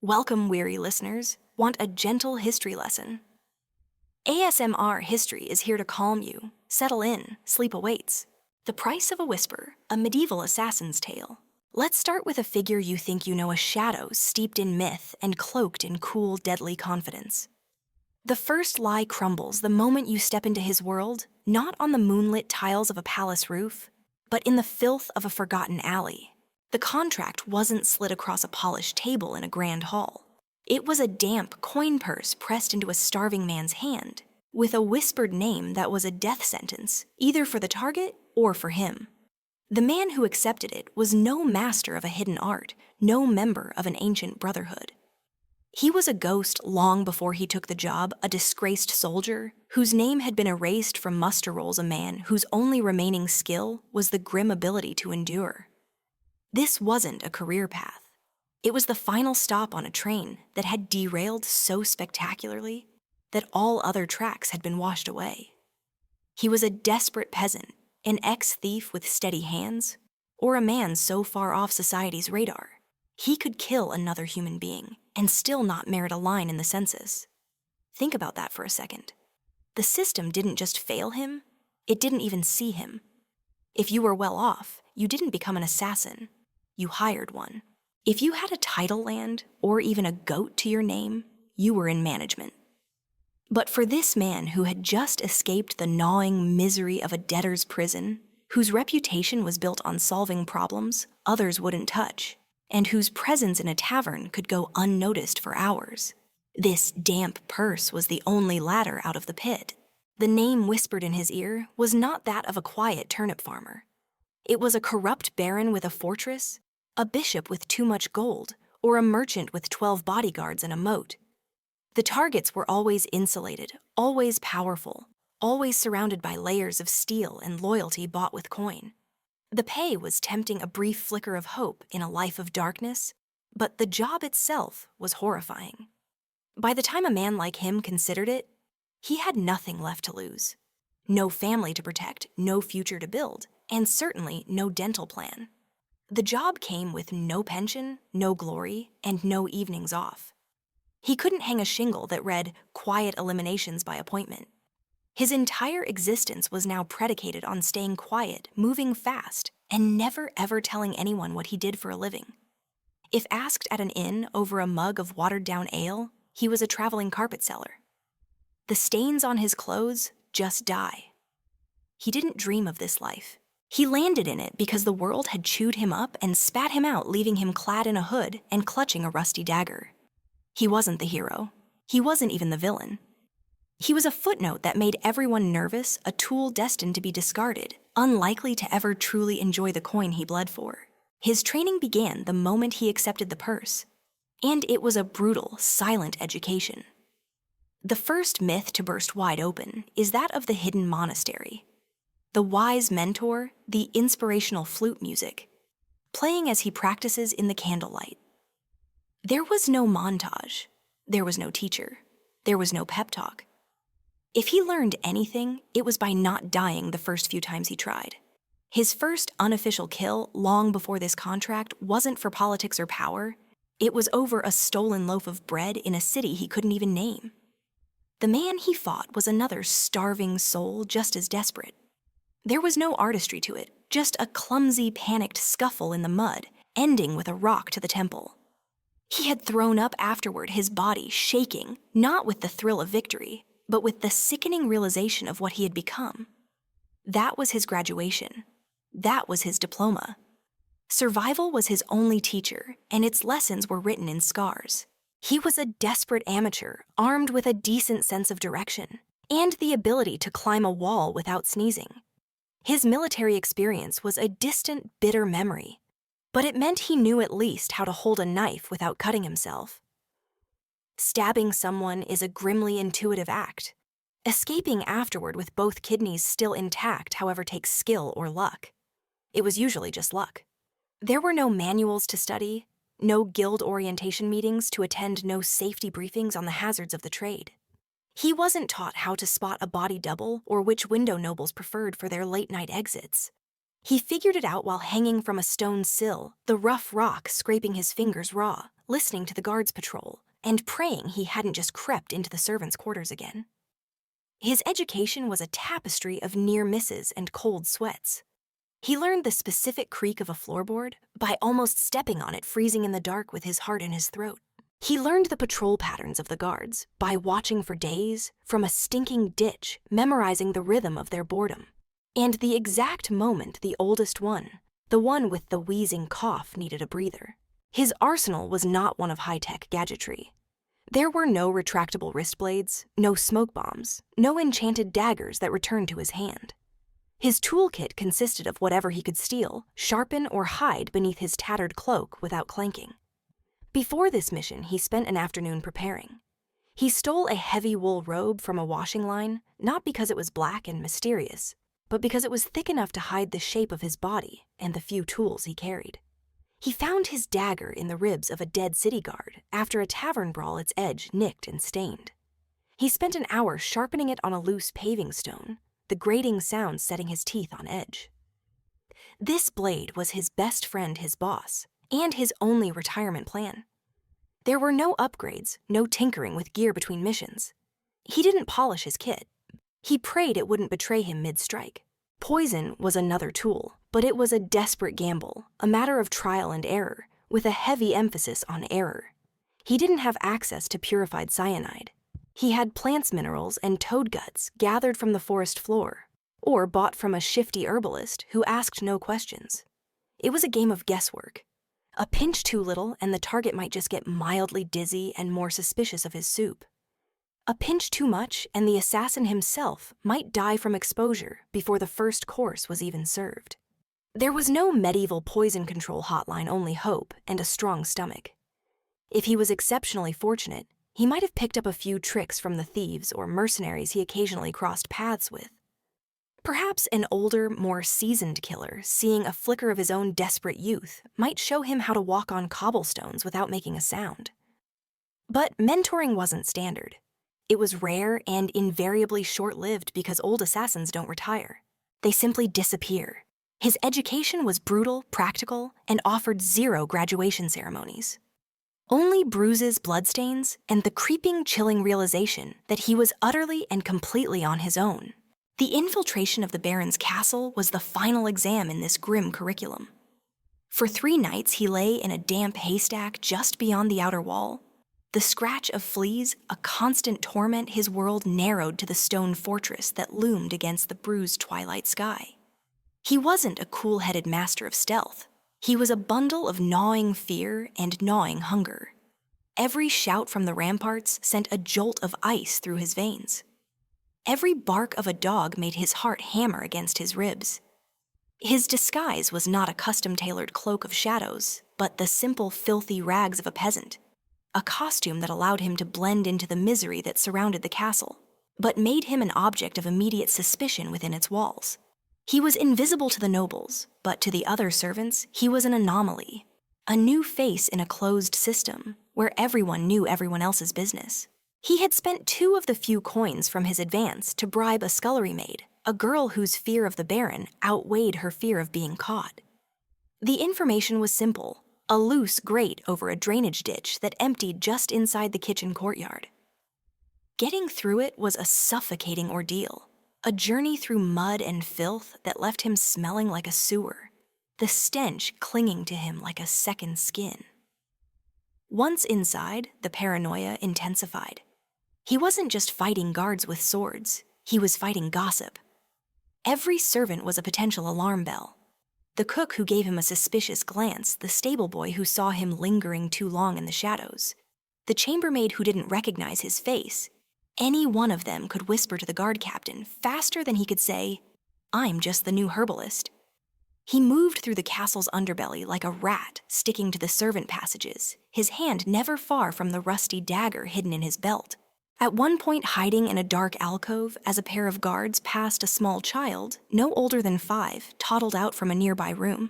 Welcome, weary listeners. Want a gentle history lesson? ASMR History is here to calm you. Settle in, sleep awaits. The Price of a Whisper, a medieval assassin's tale. Let's start with a figure you think you know, a shadow steeped in myth and cloaked in cool, deadly confidence. The first lie crumbles the moment you step into his world, not on the moonlit tiles of a palace roof, but in the filth of a forgotten alley. The contract wasn't slid across a polished table in a grand hall. It was a damp coin purse pressed into a starving man's hand, with a whispered name that was a death sentence, either for the target or for him. The man who accepted it was no master of a hidden art, no member of an ancient brotherhood. He was a ghost long before he took the job, a disgraced soldier whose name had been erased from muster rolls, a man whose only remaining skill was the grim ability to endure. This wasn't a career path. It was the final stop on a train that had derailed so spectacularly that all other tracks had been washed away. He was a desperate peasant, an ex-thief with steady hands, or a man so far off society's radar he could kill another human being and still not merit a line in the census. Think about that for a second. The system didn't just fail him, it didn't even see him. If you were well off, you didn't become an assassin. You hired one. If you had a title land or even a goat to your name, you were in management. But for this man who had just escaped the gnawing misery of a debtor's prison, whose reputation was built on solving problems others wouldn't touch, and whose presence in a tavern could go unnoticed for hours, this damp purse was the only ladder out of the pit. The name whispered in his ear was not that of a quiet turnip farmer. It was a corrupt baron with a fortress, a bishop with too much gold, or a merchant with 12 bodyguards and a moat. The targets were always insulated, always powerful, always surrounded by layers of steel and loyalty bought with coin. The pay was tempting, a brief flicker of hope in a life of darkness, but the job itself was horrifying. By the time a man like him considered it, he had nothing left to lose. No family to protect, no future to build, and certainly no dental plan. The job came with no pension, no glory, and no evenings off. He couldn't hang a shingle that read, "Quiet eliminations by appointment." His entire existence was now predicated on staying quiet, moving fast, and never ever telling anyone what he did for a living. If asked at an inn over a mug of watered-down ale, he was a traveling carpet seller. The stains on his clothes just die. He didn't dream of this life. He landed in it because the world had chewed him up and spat him out, leaving him clad in a hood and clutching a rusty dagger. He wasn't the hero. He wasn't even the villain. He was a footnote that made everyone nervous, a tool destined to be discarded, unlikely to ever truly enjoy the coin he bled for. His training began the moment he accepted the purse, and it was a brutal, silent education. The first myth to burst wide open is that of the hidden monastery. The wise mentor, the inspirational flute music, playing as he practices in the candlelight. There was no montage. There was no teacher. There was no pep talk. If he learned anything, it was by not dying the first few times he tried. His first unofficial kill, long before this contract, wasn't for politics or power. It was over a stolen loaf of bread in a city he couldn't even name. The man he fought was another starving soul just as desperate. There was no artistry to it, just a clumsy, panicked scuffle in the mud, ending with a rock to the temple. He had thrown up afterward, his body shaking, not with the thrill of victory, but with the sickening realization of what he had become. That was his graduation. That was his diploma. Survival was his only teacher, and its lessons were written in scars. He was a desperate amateur, armed with a decent sense of direction, and the ability to climb a wall without sneezing. His military experience was a distant, bitter memory, but it meant he knew at least how to hold a knife without cutting himself. Stabbing someone is a grimly intuitive act. Escaping afterward with both kidneys still intact, however, takes skill or luck. It was usually just luck. There were no manuals to study, no guild orientation meetings to attend, no safety briefings on the hazards of the trade. He wasn't taught how to spot a body double or which window nobles preferred for their late-night exits. He figured it out while hanging from a stone sill, the rough rock scraping his fingers raw, listening to the guards patrol, and praying he hadn't just crept into the servants' quarters again. His education was a tapestry of near misses and cold sweats. He learned the specific creak of a floorboard by almost stepping on it, freezing in the dark with his heart in his throat. He learned the patrol patterns of the guards by watching for days from a stinking ditch, memorizing the rhythm of their boredom. And the exact moment the oldest one, the one with the wheezing cough, needed a breather. His arsenal was not one of high-tech gadgetry. There were no retractable wrist blades, no smoke bombs, no enchanted daggers that returned to his hand. His toolkit consisted of whatever he could steal, sharpen, or hide beneath his tattered cloak without clanking. Before this mission, he spent an afternoon preparing. He stole a heavy wool robe from a washing line, not because it was black and mysterious, but because it was thick enough to hide the shape of his body and the few tools he carried. He found his dagger in the ribs of a dead city guard after a tavern brawl, its edge nicked and stained. He spent an hour sharpening it on a loose paving stone, the grating sound setting his teeth on edge. This blade was his best friend, his boss, and his only retirement plan. There were no upgrades, no tinkering with gear between missions. He didn't polish his kit. He prayed it wouldn't betray him mid-strike. Poison was another tool, but it was a desperate gamble, a matter of trial and error, with a heavy emphasis on error. He didn't have access to purified cyanide. He had plants minerals and toad guts gathered from the forest floor, or bought from a shifty herbalist who asked no questions. It was a game of guesswork. A pinch too little and the target might just get mildly dizzy and more suspicious of his soup. A pinch too much and the assassin himself might die from exposure before the first course was even served. There was no medieval poison control hotline, only hope and a strong stomach. If he was exceptionally fortunate, he might have picked up a few tricks from the thieves or mercenaries he occasionally crossed paths with. Perhaps an older, more seasoned killer, seeing a flicker of his own desperate youth, might show him how to walk on cobblestones without making a sound. But mentoring wasn't standard. It was rare and invariably short-lived because old assassins don't retire. They simply disappear. His education was brutal, practical, and offered zero graduation ceremonies. Only bruises, bloodstains, and the creeping, chilling realization that he was utterly and completely on his own. The infiltration of the Baron's castle was the final exam in this grim curriculum. For 3 nights he lay in a damp haystack just beyond the outer wall. The scratch of fleas, a constant torment, his world narrowed to the stone fortress that loomed against the bruised twilight sky. He wasn't a cool-headed master of stealth. He was a bundle of gnawing fear and gnawing hunger. Every shout from the ramparts sent a jolt of ice through his veins. Every bark of a dog made his heart hammer against his ribs. His disguise was not a custom-tailored cloak of shadows, but the simple, filthy rags of a peasant. A costume that allowed him to blend into the misery that surrounded the castle, but made him an object of immediate suspicion within its walls. He was invisible to the nobles, but to the other servants, he was an anomaly, a new face in a closed system where everyone knew everyone else's business. He had spent 2 of the few coins from his advance to bribe a scullery maid, a girl whose fear of the Baron outweighed her fear of being caught. The information was simple. A loose grate over a drainage ditch that emptied just inside the kitchen courtyard. Getting through it was a suffocating ordeal, a journey through mud and filth that left him smelling like a sewer, the stench clinging to him like a second skin. Once inside, the paranoia intensified. He wasn't just fighting guards with swords, he was fighting gossip. Every servant was a potential alarm bell. The cook who gave him a suspicious glance, the stable boy who saw him lingering too long in the shadows, the chambermaid who didn't recognize his face, any one of them could whisper to the guard captain faster than he could say, "I'm just the new herbalist." He moved through the castle's underbelly like a rat sticking to the servant passages, his hand never far from the rusty dagger hidden in his belt. At one point hiding in a dark alcove as a pair of guards passed a small child, no older than 5, toddled out from a nearby room.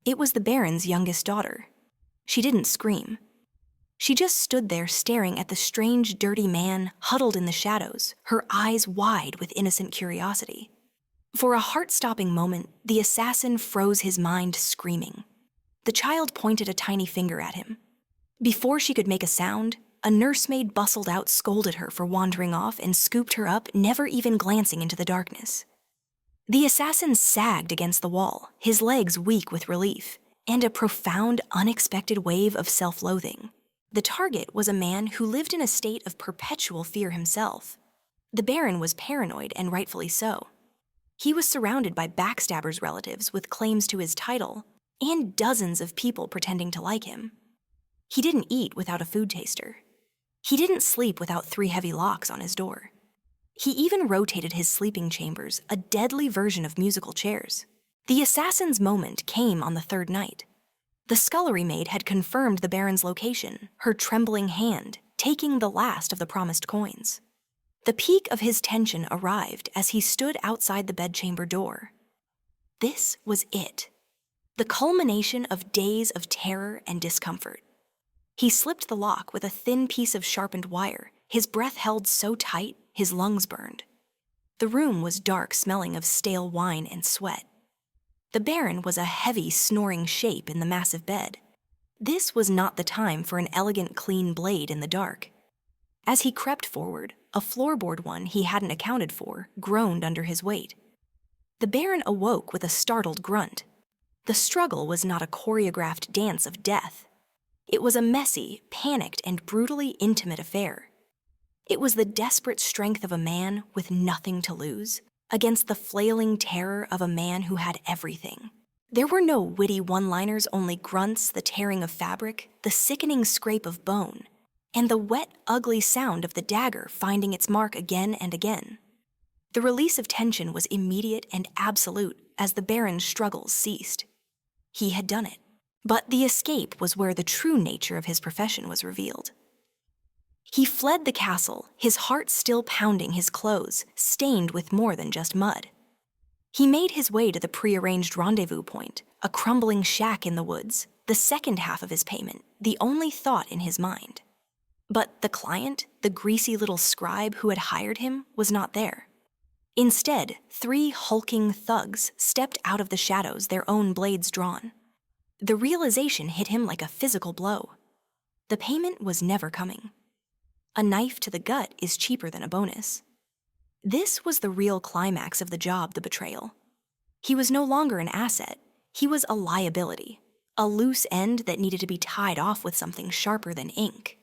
It was the Baron's youngest daughter. She didn't scream. She just stood there staring at the strange, dirty man huddled in the shadows, her eyes wide with innocent curiosity. For a heart-stopping moment, the assassin froze his mind, screaming. The child pointed a tiny finger at him. Before she could make a sound, a nursemaid bustled out, scolded her for wandering off, and scooped her up, never even glancing into the darkness. The assassin sagged against the wall, his legs weak with relief, and a profound, unexpected wave of self-loathing. The target was a man who lived in a state of perpetual fear himself. The Baron was paranoid, and rightfully so. He was surrounded by backstabbers' relatives with claims to his title, and dozens of people pretending to like him. He didn't eat without a food taster. He didn't sleep without 3 heavy locks on his door. He even rotated his sleeping chambers, a deadly version of musical chairs. The assassin's moment came on the 3rd night. The scullery maid had confirmed the Baron's location, her trembling hand taking the last of the promised coins. The peak of his tension arrived as he stood outside the bedchamber door. This was it. The culmination of days of terror and discomfort. He slipped the lock with a thin piece of sharpened wire, his breath held so tight, his lungs burned. The room was dark, smelling of stale wine and sweat. The Baron was a heavy, snoring shape in the massive bed. This was not the time for an elegant, clean blade in the dark. As he crept forward, a floorboard one he hadn't accounted for groaned under his weight. The Baron awoke with a startled grunt. The struggle was not a choreographed dance of death. It was a messy, panicked, and brutally intimate affair. It was the desperate strength of a man with nothing to lose against the flailing terror of a man who had everything. There were no witty one-liners, only grunts, the tearing of fabric, the sickening scrape of bone, and the wet, ugly sound of the dagger finding its mark again and again. The release of tension was immediate and absolute as the Baron's struggles ceased. He had done it. But the escape was where the true nature of his profession was revealed. He fled the castle, his heart still pounding, his clothes stained with more than just mud. He made his way to the prearranged rendezvous point, a crumbling shack in the woods, the second half of his payment, the only thought in his mind. But the client, the greasy little scribe who had hired him, was not there. Instead, 3 hulking thugs stepped out of the shadows, their own blades drawn. The realization hit him like a physical blow. The payment was never coming. A knife to the gut is cheaper than a bonus. This was the real climax of the job, the betrayal. He was no longer an asset. He was a liability, a loose end that needed to be tied off with something sharper than ink.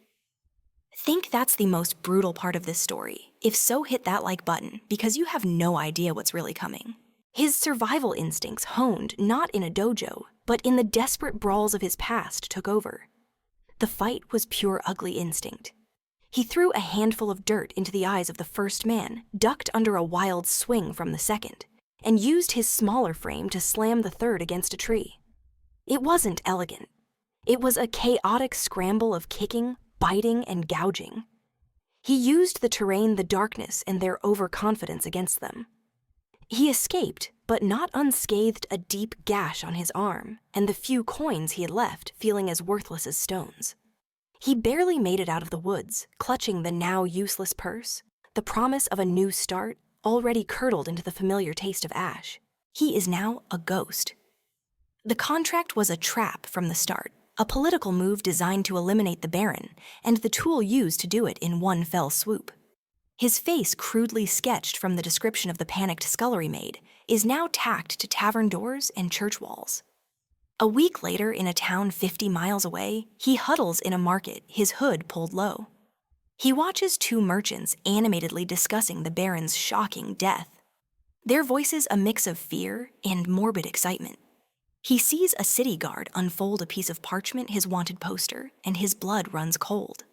Think that's the most brutal part of this story? If so, hit that like button, because you have no idea what's really coming. His survival instincts, honed not in a dojo, but in the desperate brawls of his past, took over. The fight was pure ugly instinct. He threw a handful of dirt into the eyes of the first man, ducked under a wild swing from the second, and used his smaller frame to slam the third against a tree. It wasn't elegant. It was a chaotic scramble of kicking, biting, and gouging. He used the terrain, the darkness, and their overconfidence against them. He escaped, but not unscathed, a deep gash on his arm, and the few coins he had left feeling as worthless as stones. He barely made it out of the woods, clutching the now useless purse, the promise of a new start, already curdled into the familiar taste of ash. He is now a ghost. The contract was a trap from the start, a political move designed to eliminate the Baron, and the tool used to do it in one fell swoop. His face, crudely sketched from the description of the panicked scullery maid, is now tacked to tavern doors and church walls. A week later, in a town 50 miles away, he huddles in a market, his hood pulled low. He watches 2 merchants animatedly discussing the Baron's shocking death. Their voices a mix of fear and morbid excitement. He sees a city guard unfold a piece of parchment, his wanted poster, and his blood runs cold.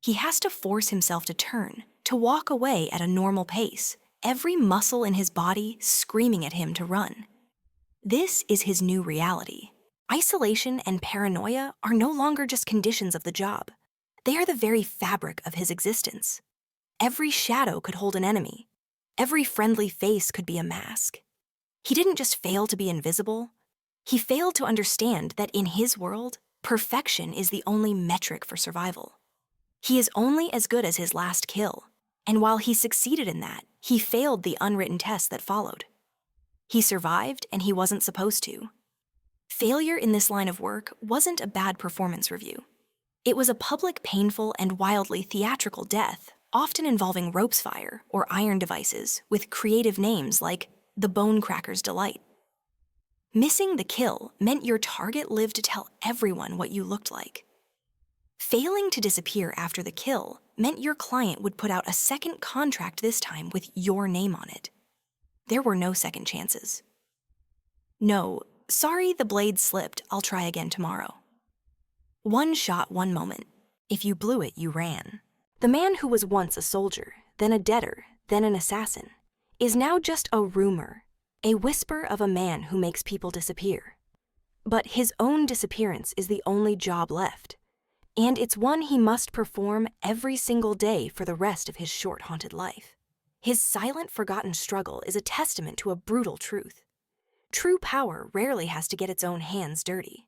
He has to force himself to turn, to walk away at a normal pace, every muscle in his body screaming at him to run. This is his new reality. Isolation and paranoia are no longer just conditions of the job. They are the very fabric of his existence. Every shadow could hold an enemy. Every friendly face could be a mask. He didn't just fail to be invisible. He failed to understand that in his world, perfection is the only metric for survival. He is only as good as his last kill, and while he succeeded in that, he failed the unwritten test that followed. He survived, and he wasn't supposed to. Failure in this line of work wasn't a bad performance review. It was a public, painful, and wildly theatrical death, often involving ropes fire or iron devices with creative names like the Bone Cracker's Delight. Missing the kill meant your target lived to tell everyone what you looked like. Failing to disappear after the kill meant your client would put out a second contract, this time with your name on it. There were no second chances. No, sorry, the blade slipped, I'll try again tomorrow. One shot, one moment. If you blew it, you ran. The man who was once a soldier, then a debtor, then an assassin, is now just a rumor, a whisper of a man who makes people disappear. But his own disappearance is the only job left, and it's one he must perform every single day for the rest of his short, haunted life. His silent, forgotten struggle is a testament to a brutal truth. True power rarely has to get its own hands dirty.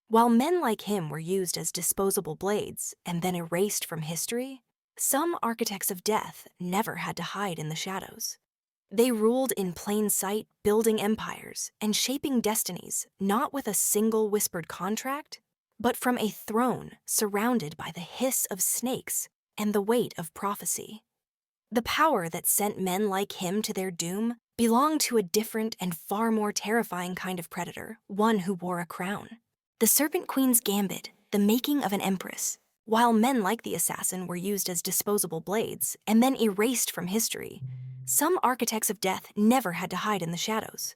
While men like him were used as disposable blades and then erased from history, some architects of death never had to hide in the shadows. They ruled in plain sight, building empires and shaping destinies, not with a single whispered contract, but from a throne surrounded by the hiss of snakes and the weight of prophecy. The power that sent men like him to their doom belonged to a different and far more terrifying kind of predator, one who wore a crown. The Serpent Queen's gambit, the making of an empress. While men like the assassin were used as disposable blades and then erased from history, some architects of death never had to hide in the shadows.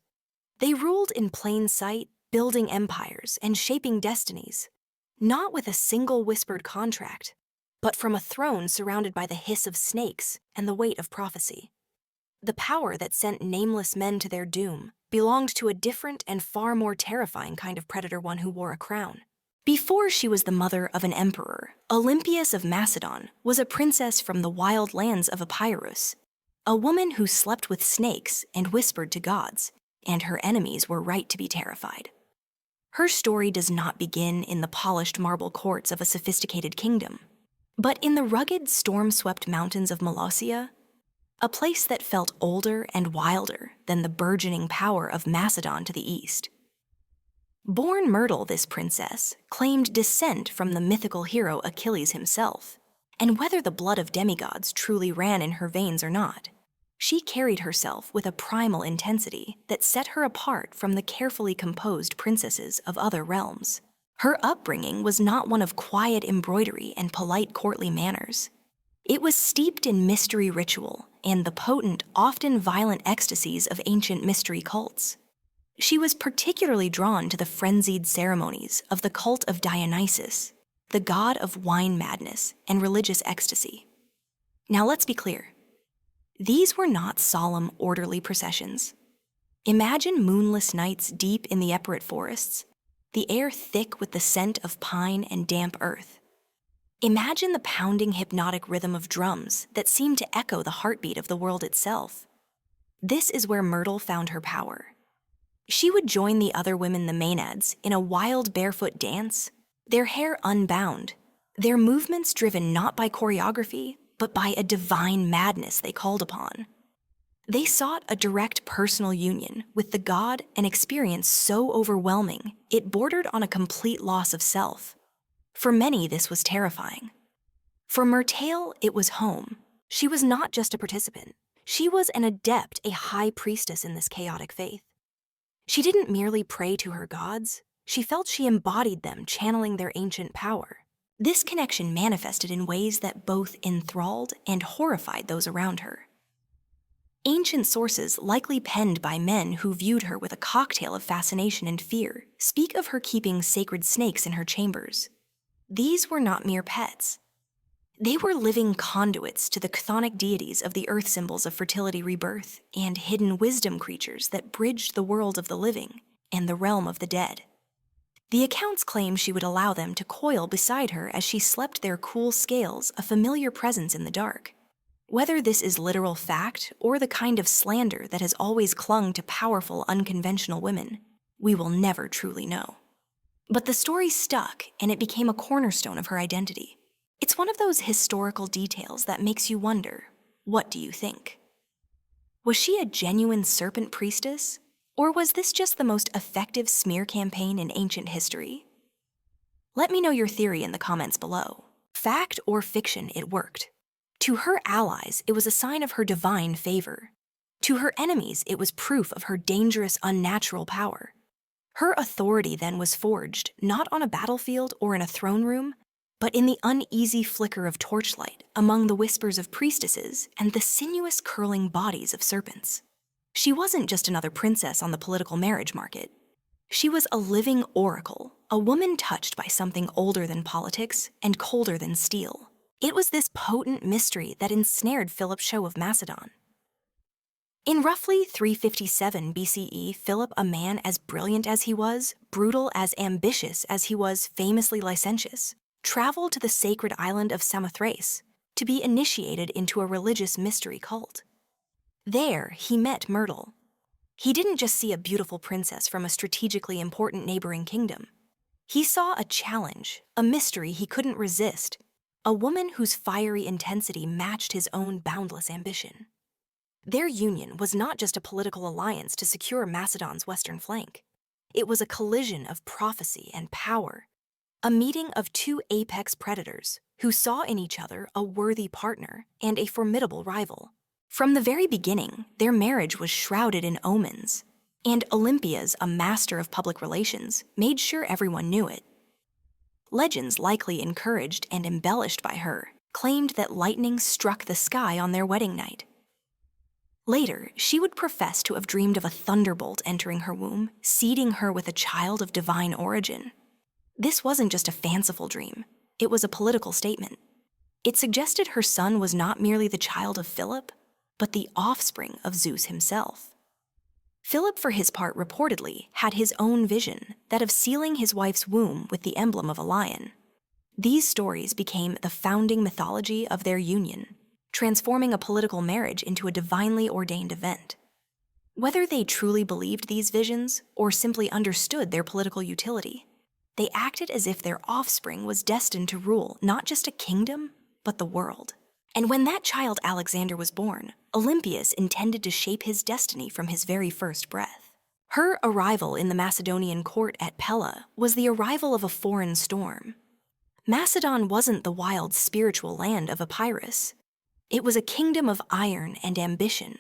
They ruled in plain sight, building empires and shaping destinies, not with a single whispered contract, but from a throne surrounded by the hiss of snakes and the weight of prophecy. The power that sent nameless men to their doom belonged to a different and far more terrifying kind of predator, one who wore a crown. Before she was the mother of an emperor, Olympias of Macedon was a princess from the wild lands of Epirus, a woman who slept with snakes and whispered to gods, and her enemies were right to be terrified. Her story does not begin in the polished marble courts of a sophisticated kingdom, but in the rugged, storm-swept mountains of Molossia, a place that felt older and wilder than the burgeoning power of Macedon to the east. Born Myrtle, this princess claimed descent from the mythical hero Achilles himself, and whether the blood of demigods truly ran in her veins or not, she carried herself with a primal intensity that set her apart from the carefully composed princesses of other realms. Her upbringing was not one of quiet embroidery and polite courtly manners. It was steeped in mystery ritual and the potent, often violent ecstasies of ancient mystery cults. She was particularly drawn to the frenzied ceremonies of the cult of Dionysus, the god of wine madness and religious ecstasy. Now let's be clear. These were not solemn, orderly processions. Imagine moonless nights deep in the Epirot forests, the air thick with the scent of pine and damp earth. Imagine the pounding, hypnotic rhythm of drums that seemed to echo the heartbeat of the world itself. This is where Myrtle found her power. She would join the other women, the Maenads, in a wild barefoot dance, their hair unbound, their movements driven not by choreography, but by a divine madness they called upon. They sought a direct personal union with the god, an experience so overwhelming it bordered on a complete loss of self. For many, this was terrifying. For Myrtle, it was home. She was not just a participant. She was an adept, a high priestess in this chaotic faith. She didn't merely pray to her gods. She felt she embodied them, channeling their ancient power. This connection manifested in ways that both enthralled and horrified those around her. Ancient sources, likely penned by men who viewed her with a cocktail of fascination and fear, speak of her keeping sacred snakes in her chambers. These were not mere pets. They were living conduits to the chthonic deities of the earth, symbols of fertility, rebirth, and hidden wisdom creatures that bridged the world of the living and the realm of the dead. The accounts claim she would allow them to coil beside her as she slept, their cool scales a familiar presence in the dark. Whether this is literal fact or the kind of slander that has always clung to powerful, unconventional women, we will never truly know. But the story stuck, and it became a cornerstone of her identity. It's one of those historical details that makes you wonder, what do you think? Was she a genuine serpent priestess? Or was this just the most effective smear campaign in ancient history? Let me know your theory in the comments below. Fact or fiction, it worked. To her allies, it was a sign of her divine favor. To her enemies, it was proof of her dangerous, unnatural power. Her authority then was forged, not on a battlefield or in a throne room, but in the uneasy flicker of torchlight among the whispers of priestesses and the sinuous curling bodies of serpents. She wasn't just another princess on the political marriage market. She was a living oracle, a woman touched by something older than politics and colder than steel. It was this potent mystery that ensnared Philip's show of Macedon. In roughly 357 BCE, Philip, a man as brilliant as he was, brutal as ambitious as he was famously licentious, traveled to the sacred island of Samothrace to be initiated into a religious mystery cult. There, he met Myrtle. He didn't just see a beautiful princess from a strategically important neighboring kingdom. He saw a challenge, a mystery he couldn't resist, a woman whose fiery intensity matched his own boundless ambition. Their union was not just a political alliance to secure Macedon's western flank. It was a collision of prophecy and power, a meeting of two apex predators who saw in each other a worthy partner and a formidable rival. From the very beginning, their marriage was shrouded in omens, and Olympias, a master of public relations, made sure everyone knew it. Legends likely encouraged and embellished by her claimed that lightning struck the sky on their wedding night. Later, she would profess to have dreamed of a thunderbolt entering her womb, seeding her with a child of divine origin. This wasn't just a fanciful dream, it was a political statement. It suggested her son was not merely the child of Philip, but the offspring of Zeus himself. Philip, for his part, reportedly had his own vision, that of sealing his wife's womb with the emblem of a lion. These stories became the founding mythology of their union, transforming a political marriage into a divinely ordained event. Whether they truly believed these visions or simply understood their political utility, they acted as if their offspring was destined to rule not just a kingdom, but the world. And when that child Alexander was born, Olympias intended to shape his destiny from his very first breath. Her arrival in the Macedonian court at Pella was the arrival of a foreign storm. Macedon wasn't the wild spiritual land of Epirus. It was a kingdom of iron and ambition,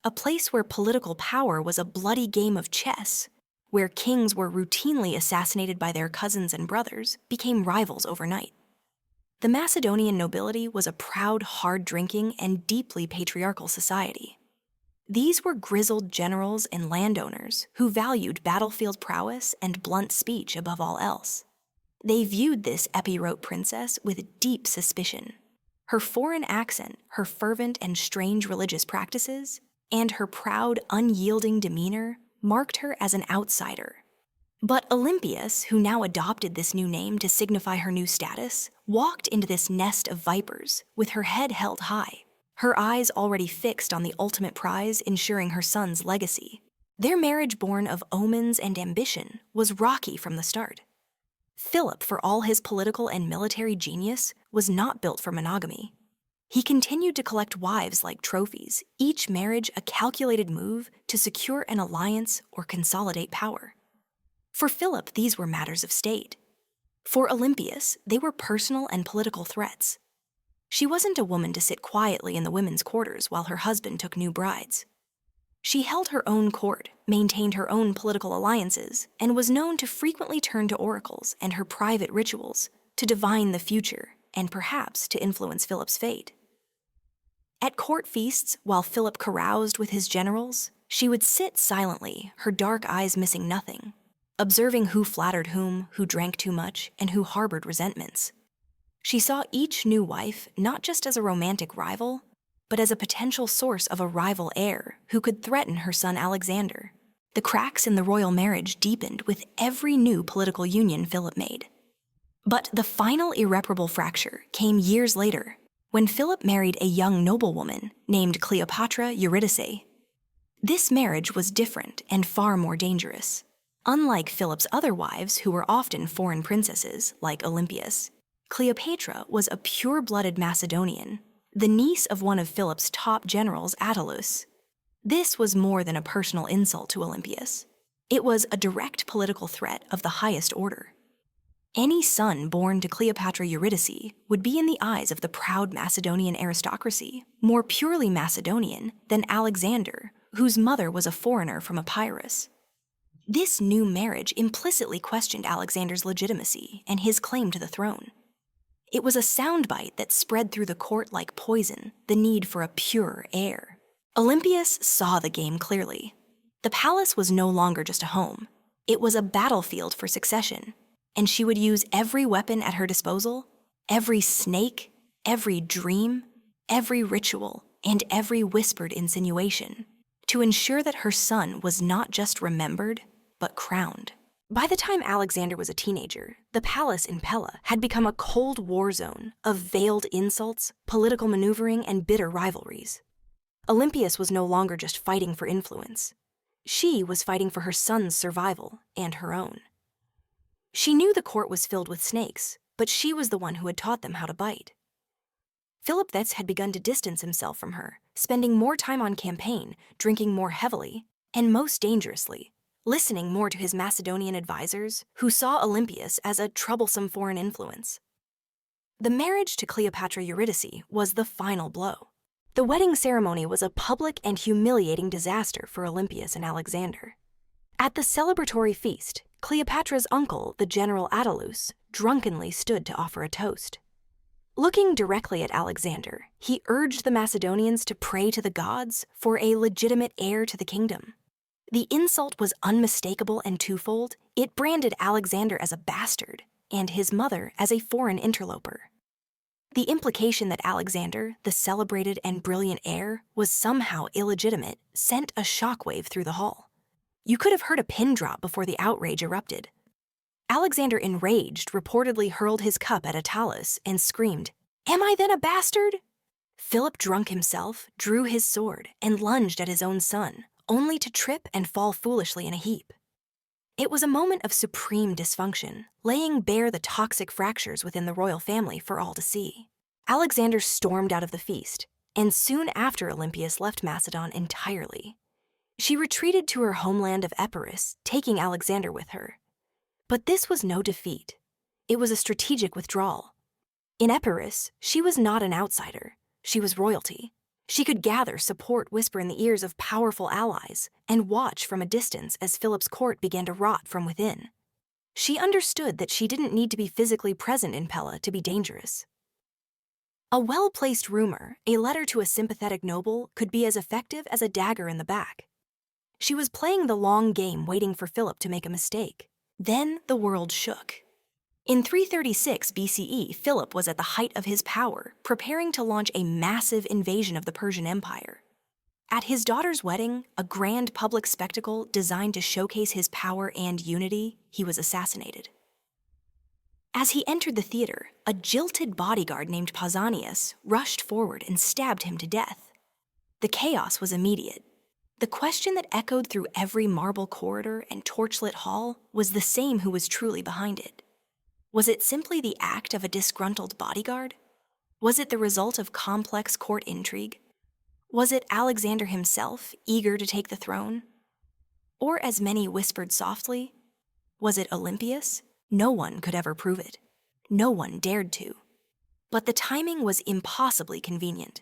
a place where political power was a bloody game of chess, where kings were routinely assassinated by their cousins and brothers, became rivals overnight. The Macedonian nobility was a proud, hard-drinking, and deeply patriarchal society. These were grizzled generals and landowners who valued battlefield prowess and blunt speech above all else. They viewed this epirote princess with deep suspicion. Her foreign accent, her fervent and strange religious practices, and her proud, unyielding demeanor marked her as an outsider. But Olympias, who now adopted this new name to signify her new status, walked into this nest of vipers with her head held high, her eyes already fixed on the ultimate prize ensuring her son's legacy. Their marriage, born of omens and ambition, was rocky from the start. Philip, for all his political and military genius, was not built for monogamy. He continued to collect wives like trophies, each marriage a calculated move to secure an alliance or consolidate power. For Philip, these were matters of state. For Olympias, they were personal and political threats. She wasn't a woman to sit quietly in the women's quarters while her husband took new brides. She held her own court, maintained her own political alliances, and was known to frequently turn to oracles and her private rituals to divine the future and perhaps to influence Philip's fate. At court feasts, while Philip caroused with his generals, she would sit silently, her dark eyes missing nothing, observing who flattered whom, who drank too much, and who harbored resentments. She saw each new wife not just as a romantic rival, but as a potential source of a rival heir who could threaten her son Alexander. The cracks in the royal marriage deepened with every new political union Philip made. But the final irreparable fracture came years later, when Philip married a young noblewoman named Cleopatra Eurydice. This marriage was different and far more dangerous. Unlike Philip's other wives, who were often foreign princesses, like Olympias, Cleopatra was a pure-blooded Macedonian, the niece of one of Philip's top generals, Attalus. This was more than a personal insult to Olympias. It was a direct political threat of the highest order. Any son born to Cleopatra Eurydice would be in the eyes of the proud Macedonian aristocracy more purely Macedonian than Alexander, whose mother was a foreigner from Epirus. This new marriage implicitly questioned Alexander's legitimacy and his claim to the throne. It was a soundbite that spread through the court like poison, the need for a pure heir. Olympias saw the game clearly. The palace was no longer just a home. It was a battlefield for succession, and she would use every weapon at her disposal, every snake, every dream, every ritual, and every whispered insinuation to ensure that her son was not just remembered, but crowned. By the time Alexander was a teenager, the palace in Pella had become a Cold War zone of veiled insults, political maneuvering, and bitter rivalries. Olympias was no longer just fighting for influence. She was fighting for her son's survival and her own. She knew the court was filled with snakes, but she was the one who had taught them how to bite. Philip Thets had begun to distance himself from her, spending more time on campaign, drinking more heavily, and most dangerously, listening more to his Macedonian advisors, who saw Olympias as a troublesome foreign influence. The marriage to Cleopatra Eurydice was the final blow. The wedding ceremony was a public and humiliating disaster for Olympias and Alexander. At the celebratory feast, Cleopatra's uncle, the general Attalus, drunkenly stood to offer a toast. Looking directly at Alexander, he urged the Macedonians to pray to the gods for a legitimate heir to the kingdom. The insult was unmistakable and twofold. It branded Alexander as a bastard and his mother as a foreign interloper. The implication that Alexander, the celebrated and brilliant heir, was somehow illegitimate sent a shockwave through the hall. You could have heard a pin drop before the outrage erupted. Alexander, enraged, reportedly hurled his cup at Attalus and screamed, "Am I then a bastard?" Philip, drunk himself, drew his sword and lunged at his own son, only to trip and fall foolishly in a heap. It was a moment of supreme dysfunction, laying bare the toxic fractures within the royal family for all to see. Alexander stormed out of the feast, and soon after Olympias left Macedon entirely. She retreated to her homeland of Epirus, taking Alexander with her. But this was no defeat. It was a strategic withdrawal. In Epirus, she was not an outsider. She was royalty. She could gather support, whisper in the ears of powerful allies, and watch from a distance as Philip's court began to rot from within. She understood that she didn't need to be physically present in Pella to be dangerous. A well-placed rumor, a letter to a sympathetic noble, could be as effective as a dagger in the back. She was playing the long game, waiting for Philip to make a mistake. Then the world shook. In 336 BCE, Philip was at the height of his power, preparing to launch a massive invasion of the Persian Empire. At his daughter's wedding, a grand public spectacle designed to showcase his power and unity, he was assassinated. As he entered the theater, a jilted bodyguard named Pausanias rushed forward and stabbed him to death. The chaos was immediate. The question that echoed through every marble corridor and torchlit hall was the same: who was truly behind it. Was it simply the act of a disgruntled bodyguard? Was it the result of complex court intrigue? Was it Alexander himself, eager to take the throne? Or, as many whispered softly, was it Olympias? No one could ever prove it. No one dared to. But the timing was impossibly convenient,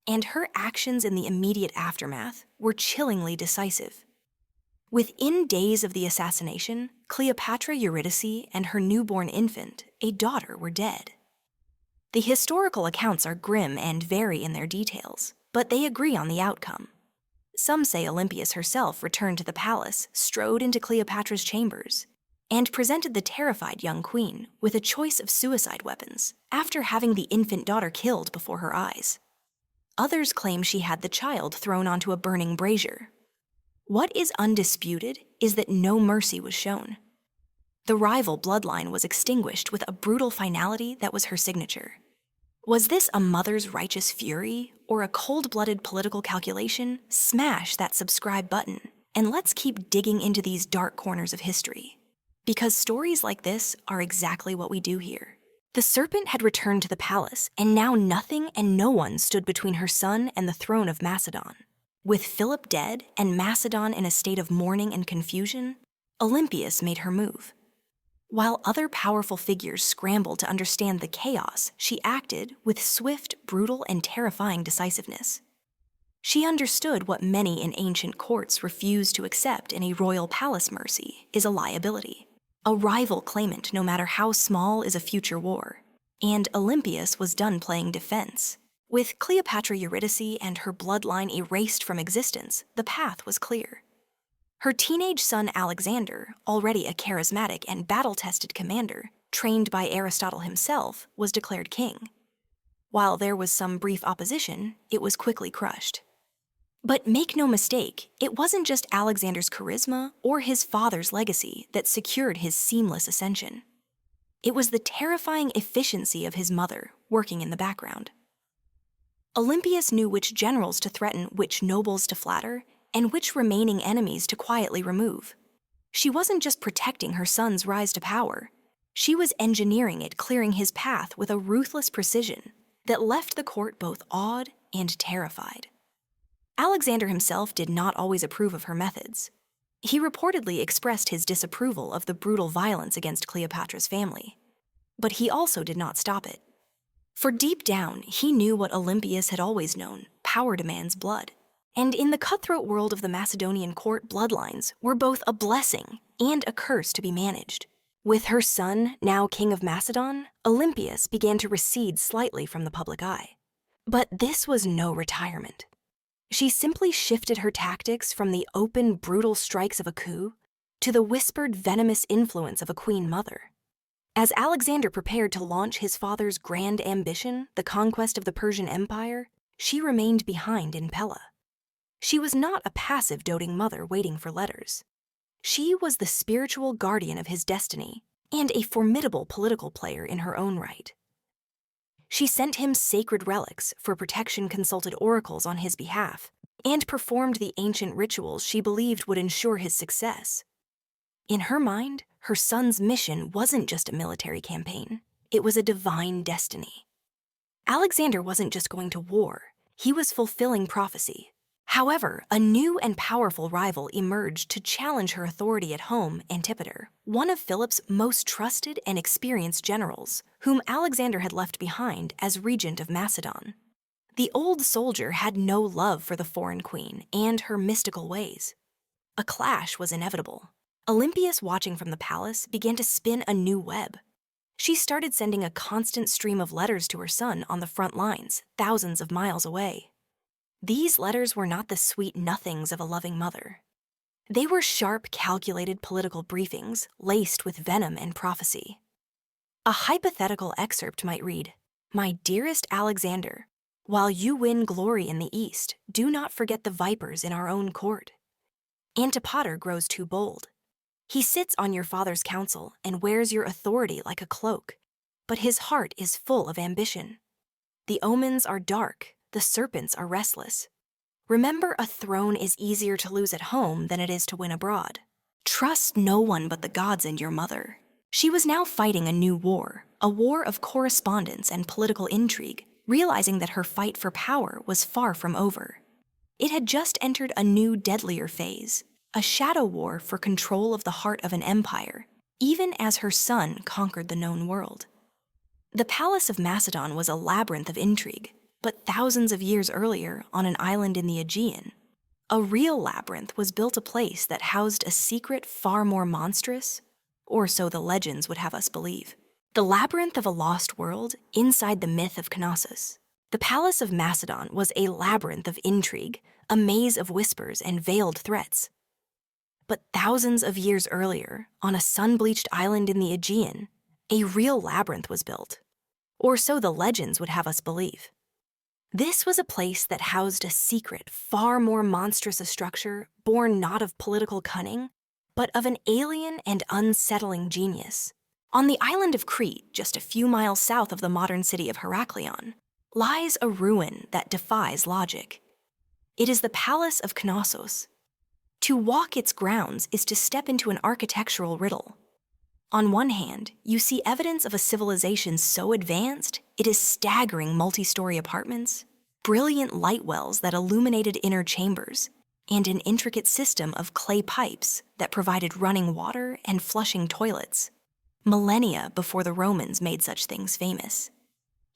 and her actions in the immediate aftermath were chillingly decisive. Within days of the assassination, Cleopatra Eurydice and her newborn infant, a daughter, were dead. The historical accounts are grim and vary in their details, but they agree on the outcome. Some say Olympias herself returned to the palace, strode into Cleopatra's chambers, and presented the terrified young queen with a choice of suicide weapons after having the infant daughter killed before her eyes. Others claim she had the child thrown onto a burning brazier. What is undisputed is that no mercy was shown. The rival bloodline was extinguished with a brutal finality that was her signature. Was this a mother's righteous fury or a cold-blooded political calculation? Smash that subscribe button, and let's keep digging into these dark corners of history. Because stories like this are exactly what we do here. The serpent had returned to the palace, and now nothing and no one stood between her son and the throne of Macedon. With Philip dead and Macedon in a state of mourning and confusion, Olympias made her move. While other powerful figures scrambled to understand the chaos, she acted with swift, brutal, and terrifying decisiveness. She understood what many in ancient courts refused to accept in a royal palace: mercy is a liability. A rival claimant, no matter how small, is a future war. And Olympias was done playing defense. With Cleopatra Eurydice and her bloodline erased from existence, the path was clear. Her teenage son Alexander, already a charismatic and battle-tested commander, trained by Aristotle himself, was declared king. While there was some brief opposition, it was quickly crushed. But make no mistake, it wasn't just Alexander's charisma or his father's legacy that secured his seamless ascension. It was the terrifying efficiency of his mother working in the background. Olympias knew which generals to threaten, which nobles to flatter, and which remaining enemies to quietly remove. She wasn't just protecting her son's rise to power. She was engineering it, clearing his path with a ruthless precision that left the court both awed and terrified. Alexander himself did not always approve of her methods. He reportedly expressed his disapproval of the brutal violence against Cleopatra's family. But he also did not stop it. For deep down, he knew what Olympias had always known: power demands blood. And in the cutthroat world of the Macedonian court, bloodlines were both a blessing and a curse to be managed. With her son, now king of Macedon, Olympias began to recede slightly from the public eye. But this was no retirement. She simply shifted her tactics from the open, brutal strikes of a coup to the whispered, venomous influence of a queen mother. As Alexander prepared to launch his father's grand ambition, the conquest of the Persian Empire, she remained behind in Pella. She was not a passive, doting mother waiting for letters. She was the spiritual guardian of his destiny and a formidable political player in her own right. She sent him sacred relics for protection, consulted oracles on his behalf, and performed the ancient rituals she believed would ensure his success. In her mind, her son's mission wasn't just a military campaign. It was a divine destiny. Alexander wasn't just going to war. He was fulfilling prophecy. However, a new and powerful rival emerged to challenge her authority at home: Antipater, one of Philip's most trusted and experienced generals, whom Alexander had left behind as regent of Macedon. The old soldier had no love for the foreign queen and her mystical ways. A clash was inevitable. Olympias, watching from the palace, began to spin a new web. She started sending a constant stream of letters to her son on the front lines, thousands of miles away. These letters were not the sweet nothings of a loving mother. They were sharp, calculated political briefings laced with venom and prophecy. A hypothetical excerpt might read, "My dearest Alexander, while you win glory in the East, do not forget the vipers in our own court. Antipater grows too bold. He sits on your father's council and wears your authority like a cloak, but his heart is full of ambition. The omens are dark, the serpents are restless. Remember, a throne is easier to lose at home than it is to win abroad. Trust no one but the gods and your mother." She was now fighting a new war, a war of correspondence and political intrigue, realizing that her fight for power was far from over. It had just entered a new, deadlier phase, a shadow war for control of the heart of an empire, even as her son conquered the known world. The palace of Macedon was a labyrinth of intrigue, but thousands of years earlier, on an island in the Aegean, a real labyrinth was built, a place that housed a secret far more monstrous, or so the legends would have us believe. The labyrinth of a lost world inside the myth of Knossos. The palace of Macedon was a labyrinth of intrigue, a maze of whispers and veiled threats. But thousands of years earlier, on a sun-bleached island in the Aegean, a real labyrinth was built, or so the legends would have us believe. This was a place that housed a secret, far more monstrous a structure, born not of political cunning, but of an alien and unsettling genius. On the island of Crete, just a few miles south of the modern city of Heraklion, lies a ruin that defies logic. It is the Palace of Knossos. To walk its grounds is to step into an architectural riddle. On one hand, you see evidence of a civilization so advanced, it is staggering multi-story apartments, brilliant light wells that illuminated inner chambers, and an intricate system of clay pipes that provided running water and flushing toilets. millennia before the Romans made such things famous.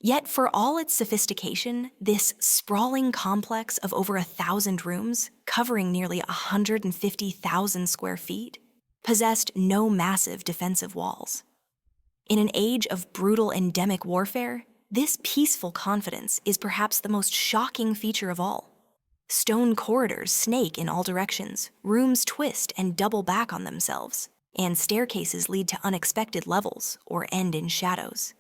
Yet for all its sophistication, this sprawling complex of over 1,000 rooms, covering nearly 150,000 square feet, possessed no massive defensive walls. In an age of brutal endemic warfare, this peaceful confidence is perhaps the most shocking feature of all. Stone corridors snake in all directions, rooms twist and double back on themselves, and staircases lead to unexpected levels or end in shadows.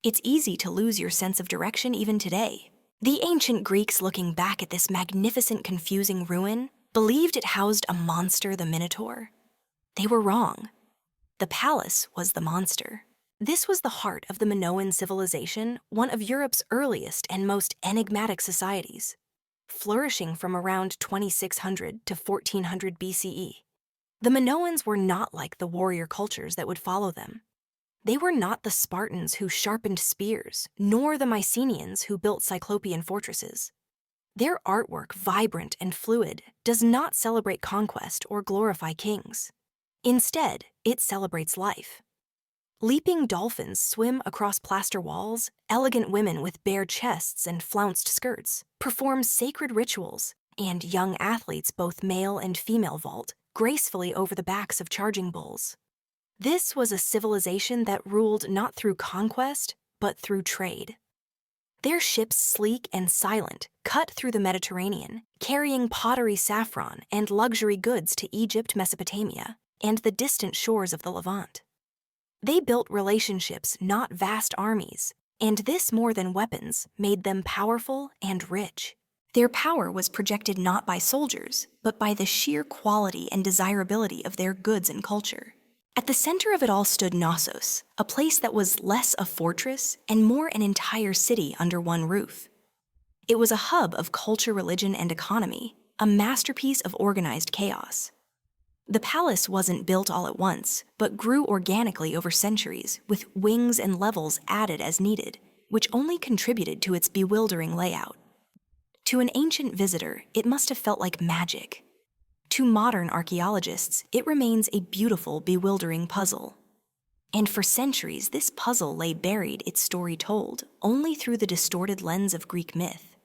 It's easy to lose your sense of direction even today. The ancient Greeks, looking back at this magnificent, confusing ruin, believed it housed a monster, the Minotaur. They were wrong. The palace was the monster. This was the heart of the Minoan civilization, one of Europe's earliest and most enigmatic societies, flourishing from around 2600 to 1400 BCE. The Minoans were not like the warrior cultures that would follow them. They were not the Spartans who sharpened spears, nor the Mycenaeans who built Cyclopean fortresses. Their artwork, vibrant and fluid, does not celebrate conquest or glorify kings. Instead, it celebrates life. Leaping dolphins swim across plaster walls, elegant women with bare chests and flounced skirts perform sacred rituals, and young athletes, both male and female, vault gracefully over the backs of charging bulls. This was a civilization that ruled not through conquest, but through trade. Their ships, sleek and silent, cut through the Mediterranean, carrying pottery, saffron, and luxury goods to Egypt, Mesopotamia, and the distant shores of the Levant. They built relationships, not vast armies, and this, more than weapons, made them powerful and rich. Their power was projected not by soldiers, but by the sheer quality and desirability of their goods and culture. At the center of it all stood Knossos, a place that was less a fortress and more an entire city under one roof. It was a hub of culture, religion, and economy, a masterpiece of organized chaos. The palace wasn't built all at once, but grew organically over centuries, with wings and levels added as needed, which only contributed to its bewildering layout. To an ancient visitor, it must have felt like magic. To modern archaeologists, it remains a beautiful, bewildering puzzle. And for centuries, this puzzle lay buried, its story told, only through the distorted lens of Greek myth.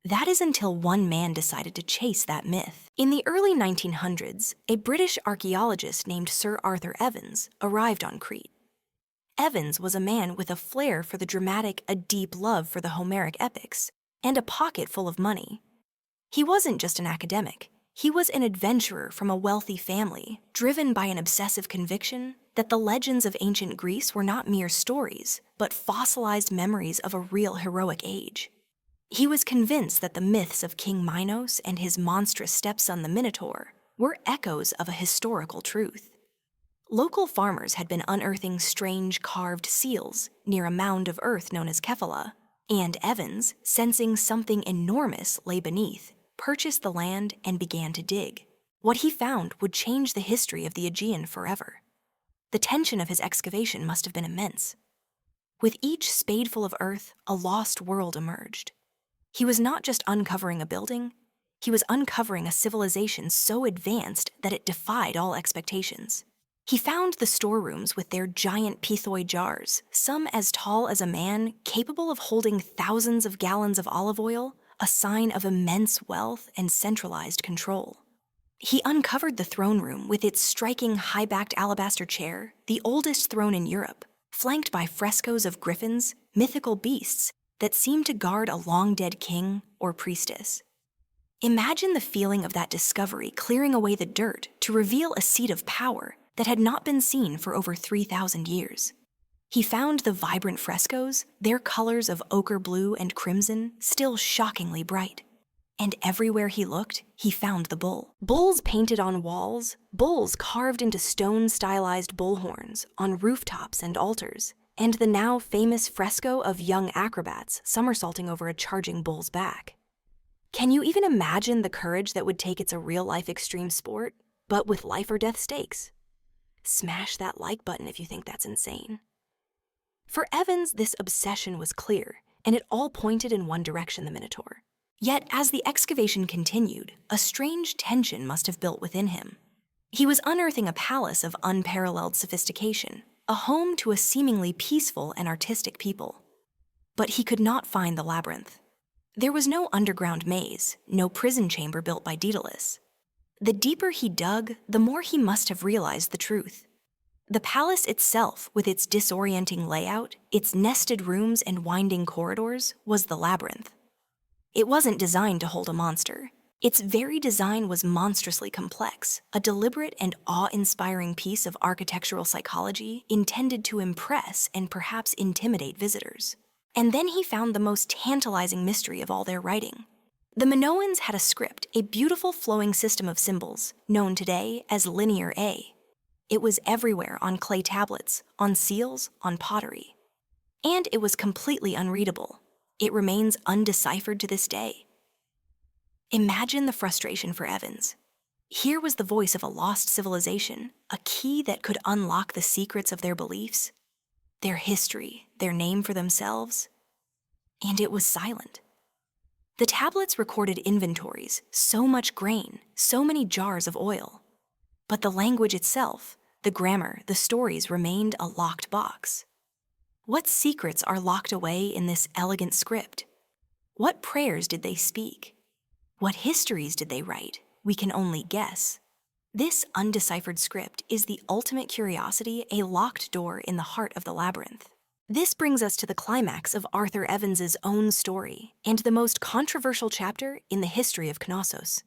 That is until one man decided to chase that myth. In the early 1900s, a British archaeologist named Sir Arthur Evans arrived on Crete. Evans was a man with a flair for the dramatic, a deep love for the Homeric epics, and a pocket full of money. He wasn't just an academic. He was an adventurer from a wealthy family, driven by an obsessive conviction that the legends of ancient Greece were not mere stories, but fossilized memories of a real heroic age. He was convinced that the myths of King Minos and his monstrous stepson the Minotaur were echoes of a historical truth. Local farmers had been unearthing strange carved seals near a mound of earth known as Kephala, and Evans, sensing something enormous lay beneath, purchased the land and began to dig. What he found would change the history of the Aegean forever. The tension of his excavation must have been immense. With each spadeful of earth, a lost world emerged. He was not just uncovering a building, he was uncovering a civilization so advanced that it defied all expectations. He found the storerooms with their giant pithoi jars, some as tall as a man, capable of holding thousands of gallons of olive oil, a sign of immense wealth and centralized control. He uncovered the throne room with its striking high-backed alabaster chair, the oldest throne in Europe, flanked by frescoes of griffins, mythical beasts that seemed to guard a long-dead king or priestess. Imagine the feeling of that discovery clearing away the dirt to reveal a seat of power that had not been seen for over 3,000 years. He found the vibrant frescoes, their colors of ochre blue and crimson, still shockingly bright. And everywhere he looked, he found the bull. Bulls painted on walls, bulls carved into stone-stylized bull horns on rooftops and altars, and the now famous fresco of young acrobats somersaulting over a charging bull's back. Can you even imagine the courage that would take it's a real-life extreme sport, but with life-or-death stakes? Smash that like button if you think that's insane. For Evans, this obsession was clear, and it all pointed in one direction: the Minotaur. Yet, as the excavation continued, a strange tension must have built within him. He was unearthing a palace of unparalleled sophistication, a home to a seemingly peaceful and artistic people. But he could not find the labyrinth. There was no underground maze, no prison chamber built by Daedalus. The deeper he dug, the more he must have realized the truth. The palace itself, with its disorienting layout, its nested rooms and winding corridors, was the labyrinth. It wasn't designed to hold a monster. Its very design was monstrously complex, a deliberate and awe-inspiring piece of architectural psychology intended to impress and perhaps intimidate visitors. And then he found the most tantalizing mystery of all their writing. The Minoans had a script, a beautiful flowing system of symbols, known today as Linear A. It was everywhere on clay tablets, on seals, on pottery. And it was completely unreadable. It remains undeciphered to this day. Imagine the frustration for Evans. Here was the voice of a lost civilization, a key that could unlock the secrets of their beliefs, their history, their name for themselves, and it was silent. The tablets recorded inventories, so much grain, so many jars of oil. But the language itself, the grammar, the stories remained a locked box. What secrets are locked away in this elegant script? What prayers did they speak? What histories did they write? We can only guess. This undeciphered script is the ultimate curiosity, a locked door in the heart of the labyrinth. This brings us to the climax of Arthur Evans's own story and the most controversial chapter in the history of Knossos.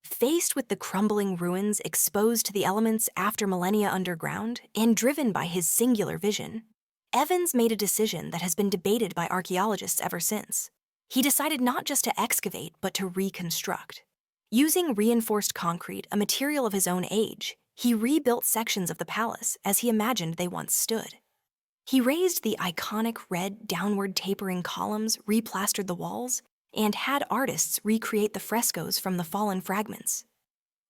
Faced with the crumbling ruins exposed to the elements after millennia underground and driven by his singular vision, Evans made a decision that has been debated by archaeologists ever since. He decided not just to excavate, but to reconstruct. Using reinforced concrete, a material of his own age, he rebuilt sections of the palace as he imagined they once stood. He raised the iconic red, downward tapering columns, replastered the walls, and had artists recreate the frescoes from the fallen fragments.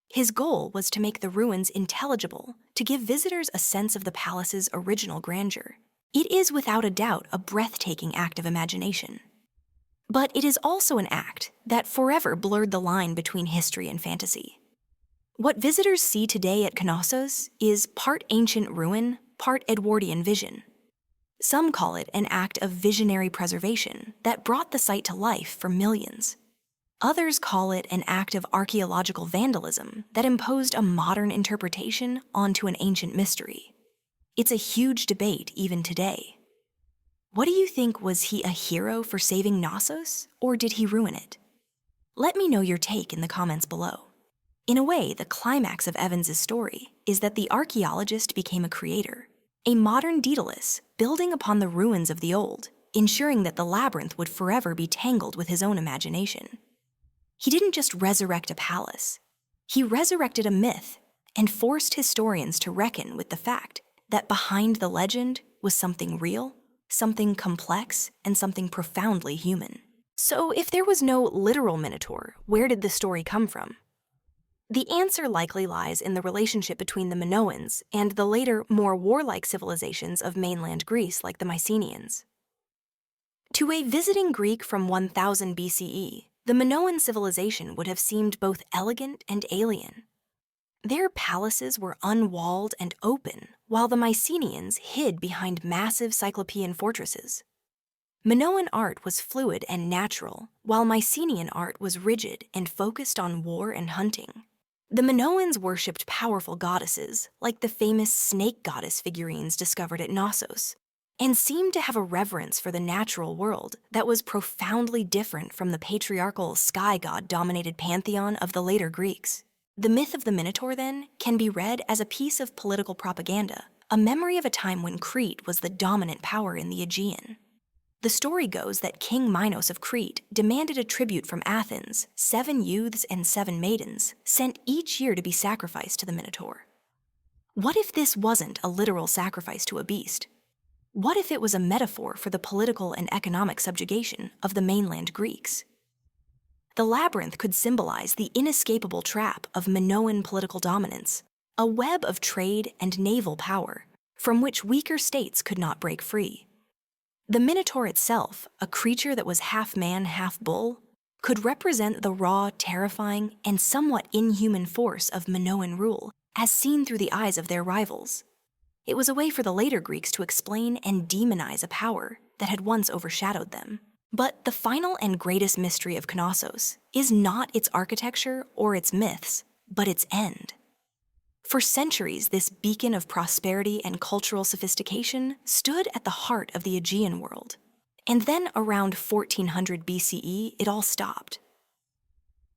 His goal was to make the ruins intelligible, to give visitors a sense of the palace's original grandeur. It is without a doubt a breathtaking act of imagination. But it is also an act that forever blurred the line between history and fantasy. What visitors see today at Knossos is part ancient ruin, part Edwardian vision. Some call it an act of visionary preservation that brought the site to life for millions. Others call it an act of archaeological vandalism that imposed a modern interpretation onto an ancient mystery. It's a huge debate even today. What do you think, was he a hero for saving Knossos, or did he ruin it? Let me know your take in the comments below. In a way, the climax of Evans's story is that the archaeologist became a creator, a modern Daedalus building upon the ruins of the old, ensuring that the labyrinth would forever be tangled with his own imagination. He didn't just resurrect a palace. He resurrected a myth and forced historians to reckon with the fact that behind the legend was something real, something complex, and something profoundly human. So if there was no literal Minotaur, where did the story come from? The answer likely lies in the relationship between the Minoans and the later, more warlike civilizations of mainland Greece like the Mycenaeans. To a visiting Greek from 1000 BCE, the Minoan civilization would have seemed both elegant and alien. Their palaces were unwalled and open, while the Mycenaeans hid behind massive Cyclopean fortresses. Minoan art was fluid and natural, while Mycenaean art was rigid and focused on war and hunting. The Minoans worshipped powerful goddesses, like the famous snake goddess figurines discovered at Knossos, and seemed to have a reverence for the natural world that was profoundly different from the patriarchal sky god-dominated pantheon of the later Greeks. The myth of the Minotaur, then, can be read as a piece of political propaganda, a memory of a time when Crete was the dominant power in the Aegean. The story goes that King Minos of Crete demanded a tribute from Athens, 7 youths and 7 maidens, sent each year to be sacrificed to the Minotaur. What if this wasn't a literal sacrifice to a beast? What if it was a metaphor for the political and economic subjugation of the mainland Greeks? The labyrinth could symbolize the inescapable trap of Minoan political dominance, a web of trade and naval power from which weaker states could not break free. The Minotaur itself, a creature that was half man, half bull, could represent the raw, terrifying, and somewhat inhuman force of Minoan rule as seen through the eyes of their rivals. It was a way for the later Greeks to explain and demonize a power that had once overshadowed them. But the final and greatest mystery of Knossos is not its architecture or its myths, but its end. For centuries, this beacon of prosperity and cultural sophistication stood at the heart of the Aegean world. And then around 1400 BCE, it all stopped.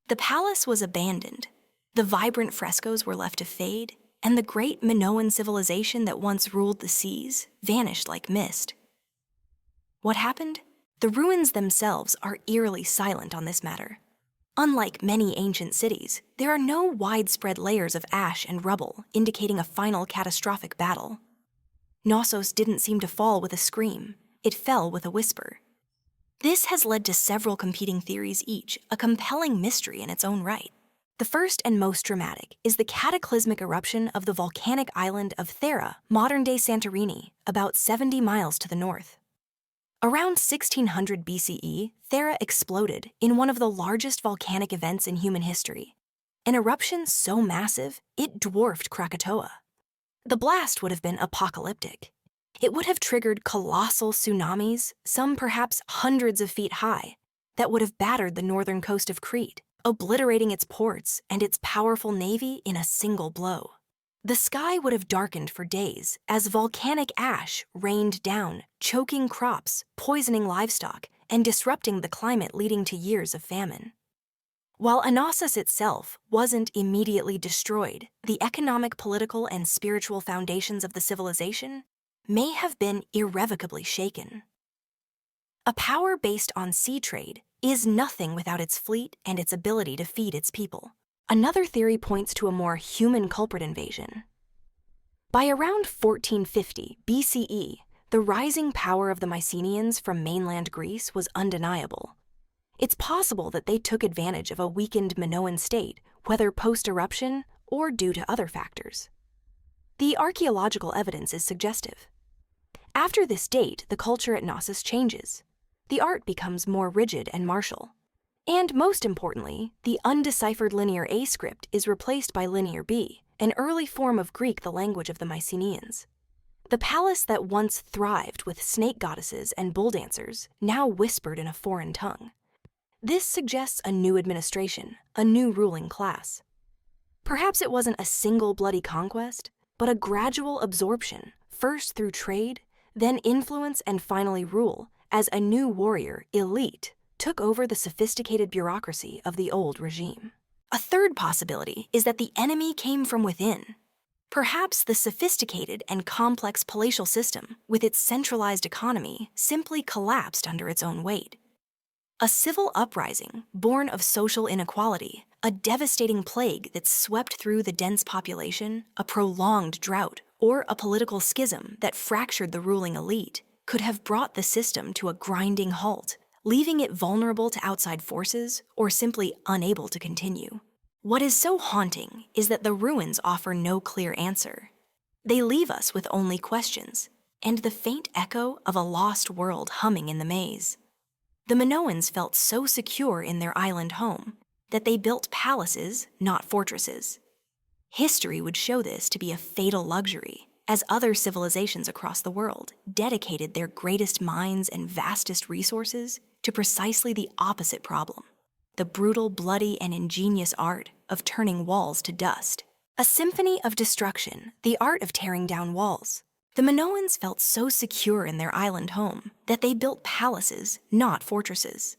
The palace was abandoned, the vibrant frescoes were left to fade, and the great Minoan civilization that once ruled the seas vanished like mist. What happened? The ruins themselves are eerily silent on this matter. Unlike many ancient cities, there are no widespread layers of ash and rubble indicating a final catastrophic battle. Knossos didn't seem to fall with a scream, it fell with a whisper. This has led to several competing theories, each a compelling mystery in its own right. The first and most dramatic is the cataclysmic eruption of the volcanic island of Thera, modern-day Santorini, about 70 miles to the north. Around 1600 BCE, Thera exploded in one of the largest volcanic events in human history, an eruption so massive it dwarfed Krakatoa. The blast would have been apocalyptic. It would have triggered colossal tsunamis, some perhaps hundreds of feet high, that would have battered the northern coast of Crete, obliterating its ports and its powerful navy in a single blow. The sky would have darkened for days as volcanic ash rained down, choking crops, poisoning livestock, and disrupting the climate, leading to years of famine. While Knossos itself wasn't immediately destroyed, the economic, political, and spiritual foundations of the civilization may have been irrevocably shaken. A power based on sea trade is nothing without its fleet and its ability to feed its people. Another theory points to a more human culprit invasion. By around 1450 BCE, the rising power of the Mycenaeans from mainland Greece was undeniable. It's possible that they took advantage of a weakened Minoan state, whether post-eruption or due to other factors. The archaeological evidence is suggestive. After this date, the culture at Knossos changes. The art becomes more rigid and martial. And most importantly, the undeciphered linear A script is replaced by linear B, an early form of Greek, the language of the Mycenaeans. The palace that once thrived with snake goddesses and bull dancers now whispered in a foreign tongue. This suggests a new administration, a new ruling class. Perhaps it wasn't a single bloody conquest, but a gradual absorption, first through trade, then influence, and finally rule, as a new warrior elite took over the sophisticated bureaucracy of the old regime. A third possibility is that the enemy came from within. Perhaps the sophisticated and complex palatial system, with its centralized economy, simply collapsed under its own weight. A civil uprising born of social inequality, a devastating plague that swept through the dense population, a prolonged drought, or a political schism that fractured the ruling elite, could have brought the system to a grinding halt, leaving it vulnerable to outside forces or simply unable to continue. What is so haunting is that the ruins offer no clear answer. They leave us with only questions, and the faint echo of a lost world humming in the maze. The Minoans felt so secure in their island home that they built palaces, not fortresses. History would show this to be a fatal luxury, as other civilizations across the world dedicated their greatest minds and vastest resources to precisely the opposite problem: the brutal, bloody, and ingenious art of turning walls to dust. A symphony of destruction, the art of tearing down walls. The Minoans felt so secure in their island home that they built palaces, not fortresses.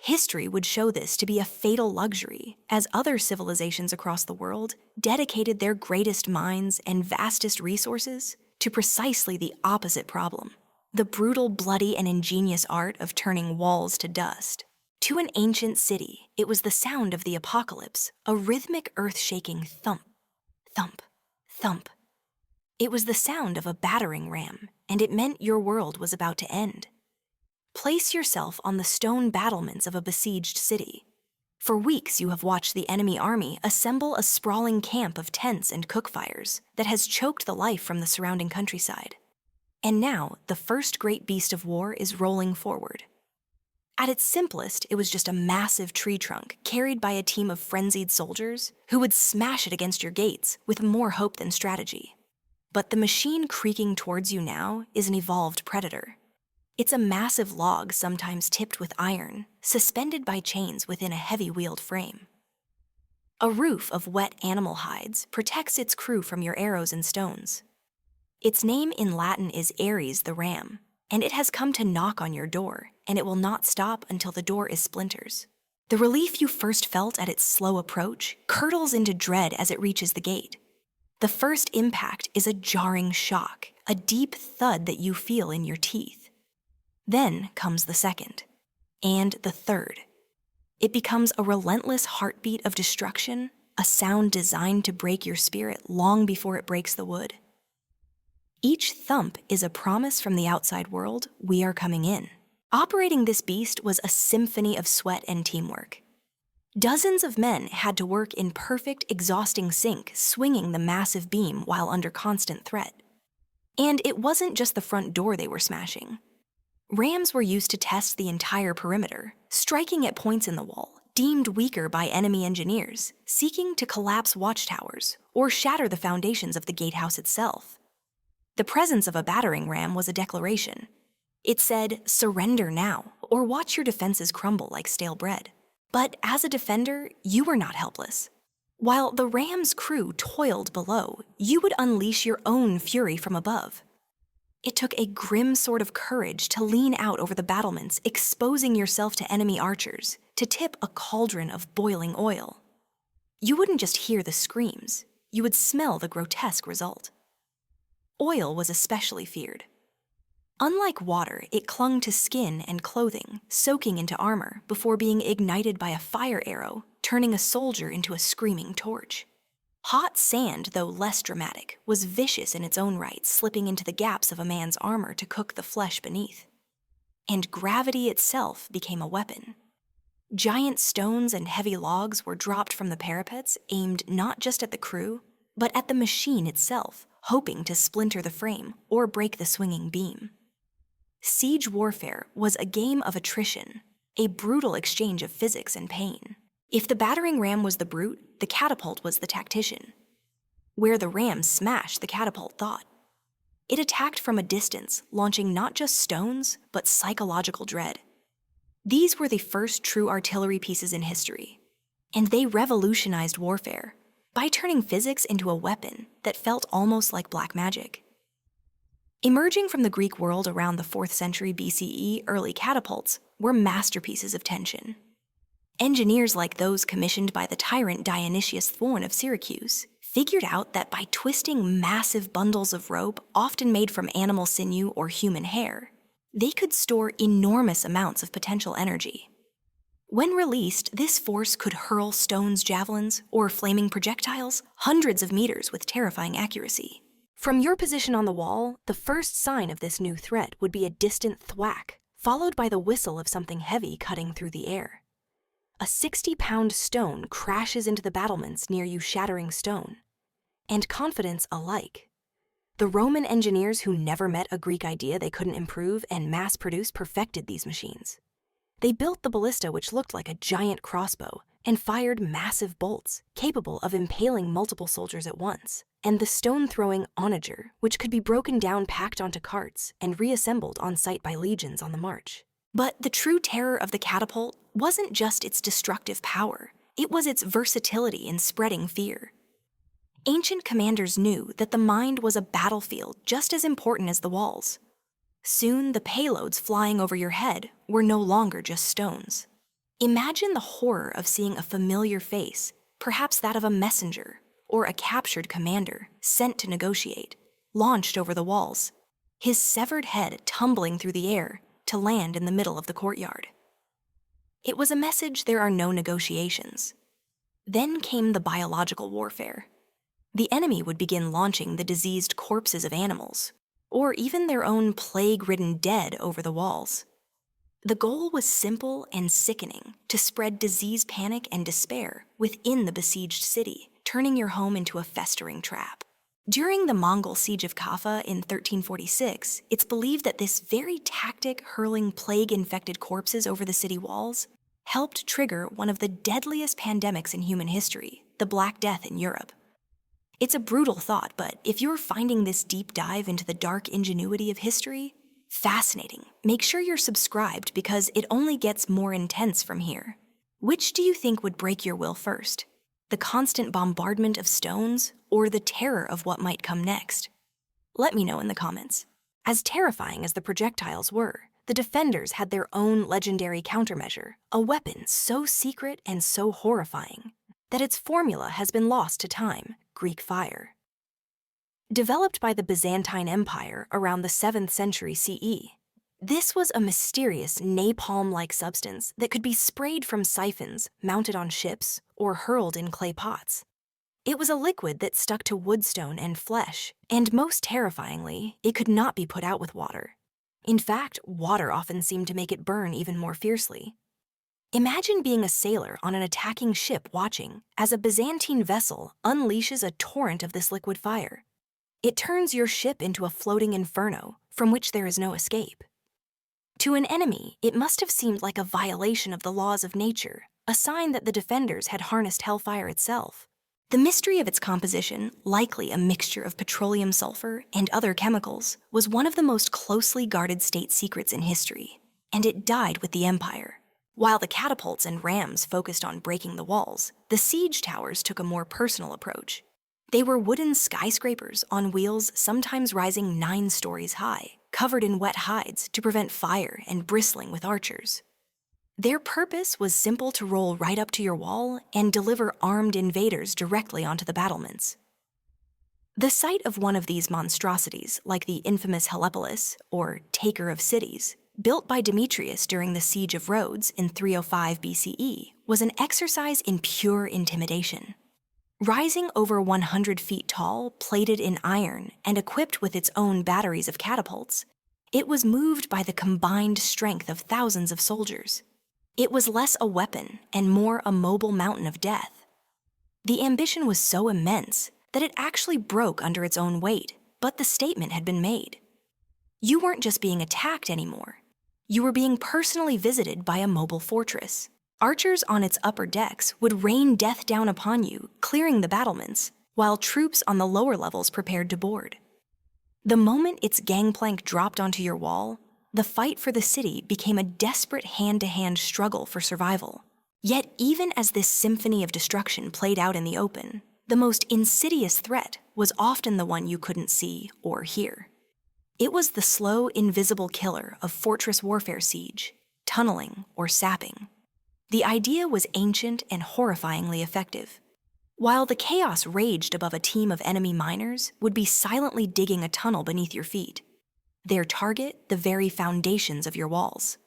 History would show this to be a fatal luxury, as other civilizations across the world dedicated their greatest minds and vastest resources to precisely the opposite problem: the brutal, bloody, and ingenious art of turning walls to dust. To an ancient city, it was the sound of the apocalypse, a rhythmic, earth-shaking thump, thump, thump. It was the sound of a battering ram, and it meant your world was about to end. Place yourself on the stone battlements of a besieged city. For weeks you have watched the enemy army assemble a sprawling camp of tents and cookfires that has choked the life from the surrounding countryside. And now the first great beast of war is rolling forward. At its simplest, it was just a massive tree trunk carried by a team of frenzied soldiers who would smash it against your gates with more hope than strategy. But the machine creaking towards you now is an evolved predator. It's a massive log, sometimes tipped with iron, suspended by chains within a heavy-wheeled frame. A roof of wet animal hides protects its crew from your arrows and stones. Its name in Latin is Ares the Ram, and it has come to knock on your door, and it will not stop until the door is splinters. The relief you first felt at its slow approach curdles into dread as it reaches the gate. The first impact is a jarring shock, a deep thud that you feel in your teeth. Then comes the second, and the third. It becomes a relentless heartbeat of destruction, a sound designed to break your spirit long before it breaks the wood. Each thump is a promise from the outside world, we are coming in. Operating this beast was a symphony of sweat and teamwork. Dozens of men had to work in perfect, exhausting sync, swinging the massive beam while under constant threat. And it wasn't just the front door they were smashing. Rams were used to test the entire perimeter, striking at points in the wall, deemed weaker by enemy engineers, seeking to collapse watchtowers or shatter the foundations of the gatehouse itself. The presence of a battering ram was a declaration. It said, "Surrender now, or watch your defenses crumble like stale bread." But as a defender, you were not helpless. While the ram's crew toiled below, you would unleash your own fury from above. It took a grim sort of courage to lean out over the battlements, exposing yourself to enemy archers, to tip a cauldron of boiling oil. You wouldn't just hear the screams, you would smell the grotesque result. Oil was especially feared. Unlike water, it clung to skin and clothing, soaking into armor before being ignited by a fire arrow, turning a soldier into a screaming torch. Hot sand, though less dramatic, was vicious in its own right, slipping into the gaps of a man's armor to cook the flesh beneath. And gravity itself became a weapon. Giant stones and heavy logs were dropped from the parapets, aimed not just at the crew, but at the machine itself, hoping to splinter the frame or break the swinging beam. Siege warfare was a game of attrition, a brutal exchange of physics and pain. If the battering ram was the brute, the catapult was the tactician. Where the ram smashed, the catapult thought. It attacked from a distance, launching not just stones, but psychological dread. These were the first true artillery pieces in history, and they revolutionized warfare by turning physics into a weapon that felt almost like black magic. Emerging from the Greek world around the 4th century BCE, early catapults were masterpieces of tension. Engineers like those commissioned by the tyrant Dionysius Thorn of Syracuse figured out that by twisting massive bundles of rope, often made from animal sinew or human hair, they could store enormous amounts of potential energy. When released, this force could hurl stones, javelins, or flaming projectiles hundreds of meters with terrifying accuracy. From your position on the wall, the first sign of this new threat would be a distant thwack, followed by the whistle of something heavy cutting through the air. A 60-pound stone crashes into the battlements near you, shattering stone. And confidence alike. The Roman engineers who never met a Greek idea they couldn't improve and mass-produce perfected these machines. They built the ballista, which looked like a giant crossbow, and fired massive bolts, capable of impaling multiple soldiers at once, and the stone-throwing onager, which could be broken down, packed onto carts, and reassembled on site by legions on the march. But the true terror of the catapult wasn't just its destructive power, it was its versatility in spreading fear. Ancient commanders knew that the mind was a battlefield just as important as the walls. Soon, the payloads flying over your head were no longer just stones. Imagine the horror of seeing a familiar face, perhaps that of a messenger or a captured commander sent to negotiate, launched over the walls, his severed head tumbling through the air to land in the middle of the courtyard. It was a message there are no negotiations. Then came the biological warfare. The enemy would begin launching the diseased corpses of animals, or even their own plague-ridden dead over the walls. The goal was simple and sickening: to spread disease, panic, and despair within the besieged city, turning your home into a festering trap. During the Mongol siege of Kaffa in 1346, it's believed that this very tactic, hurling plague-infected corpses over the city walls, helped trigger one of the deadliest pandemics in human history, the Black Death in Europe. It's a brutal thought, but if you're finding this deep dive into the dark ingenuity of history, fascinating. Make sure you're subscribed because it only gets more intense from here. Which do you think would break your will first? The constant bombardment of stones or the terror of what might come next? Let me know in the comments. As terrifying as the projectiles were, the defenders had their own legendary countermeasure, a weapon so secret and so horrifying that its formula has been lost to time: Greek fire. Developed by the Byzantine Empire around the 7th century CE, this was a mysterious napalm-like substance that could be sprayed from siphons mounted on ships or hurled in clay pots. It was a liquid that stuck to woodstone and flesh, and most terrifyingly, it could not be put out with water. In fact, water often seemed to make it burn even more fiercely. Imagine being a sailor on an attacking ship watching as a Byzantine vessel unleashes a torrent of this liquid fire. It turns your ship into a floating inferno from which there is no escape. To an enemy, it must have seemed like a violation of the laws of nature, a sign that the defenders had harnessed hellfire itself. The mystery of its composition, likely a mixture of petroleum sulfur and other chemicals, was one of the most closely guarded state secrets in history, and it died with the empire. While the catapults and rams focused on breaking the walls, the siege towers took a more personal approach. They were wooden skyscrapers on wheels, sometimes rising 9 stories high, covered in wet hides to prevent fire and bristling with archers. Their purpose was simple: to roll right up to your wall and deliver armed invaders directly onto the battlements. The sight of one of these monstrosities, like the infamous Helepolis, or Taker of Cities, built by Demetrius during the Siege of Rhodes in 305 BCE, was an exercise in pure intimidation. Rising over 100 feet tall, plated in iron, and equipped with its own batteries of catapults, it was moved by the combined strength of thousands of soldiers. It was less a weapon and more a mobile mountain of death. The ambition was so immense that it actually broke under its own weight, but the statement had been made. You weren't just being attacked anymore. You were being personally visited by a mobile fortress. Archers on its upper decks would rain death down upon you, clearing the battlements, while troops on the lower levels prepared to board. The moment its gangplank dropped onto your wall, the fight for the city became a desperate hand-to-hand struggle for survival. Yet even as this symphony of destruction played out in the open, the most insidious threat was often the one you couldn't see or hear. It was the slow, invisible killer of fortress warfare siege, tunneling or sapping. The idea was ancient and horrifyingly effective. While the chaos raged above a team of enemy miners would be silently digging a tunnel beneath your feet. Their target, the very foundations of your walls.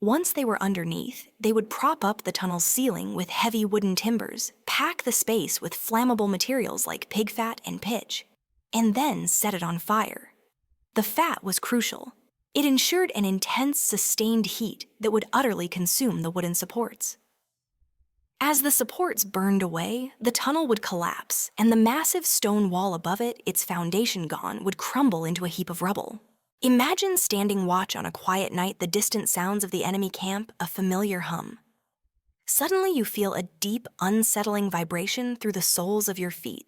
Once they were underneath, they would prop up the tunnel's ceiling with heavy wooden timbers, pack the space with flammable materials like pig fat and pitch, and then set it on fire. The fat was crucial. It ensured an intense, sustained heat that would utterly consume the wooden supports. As the supports burned away, the tunnel would collapse, and the massive stone wall above it, its foundation gone, would crumble into a heap of rubble. Imagine standing watch on a quiet night, the distant sounds of the enemy camp, a familiar hum. Suddenly you feel a deep, unsettling vibration through the soles of your feet.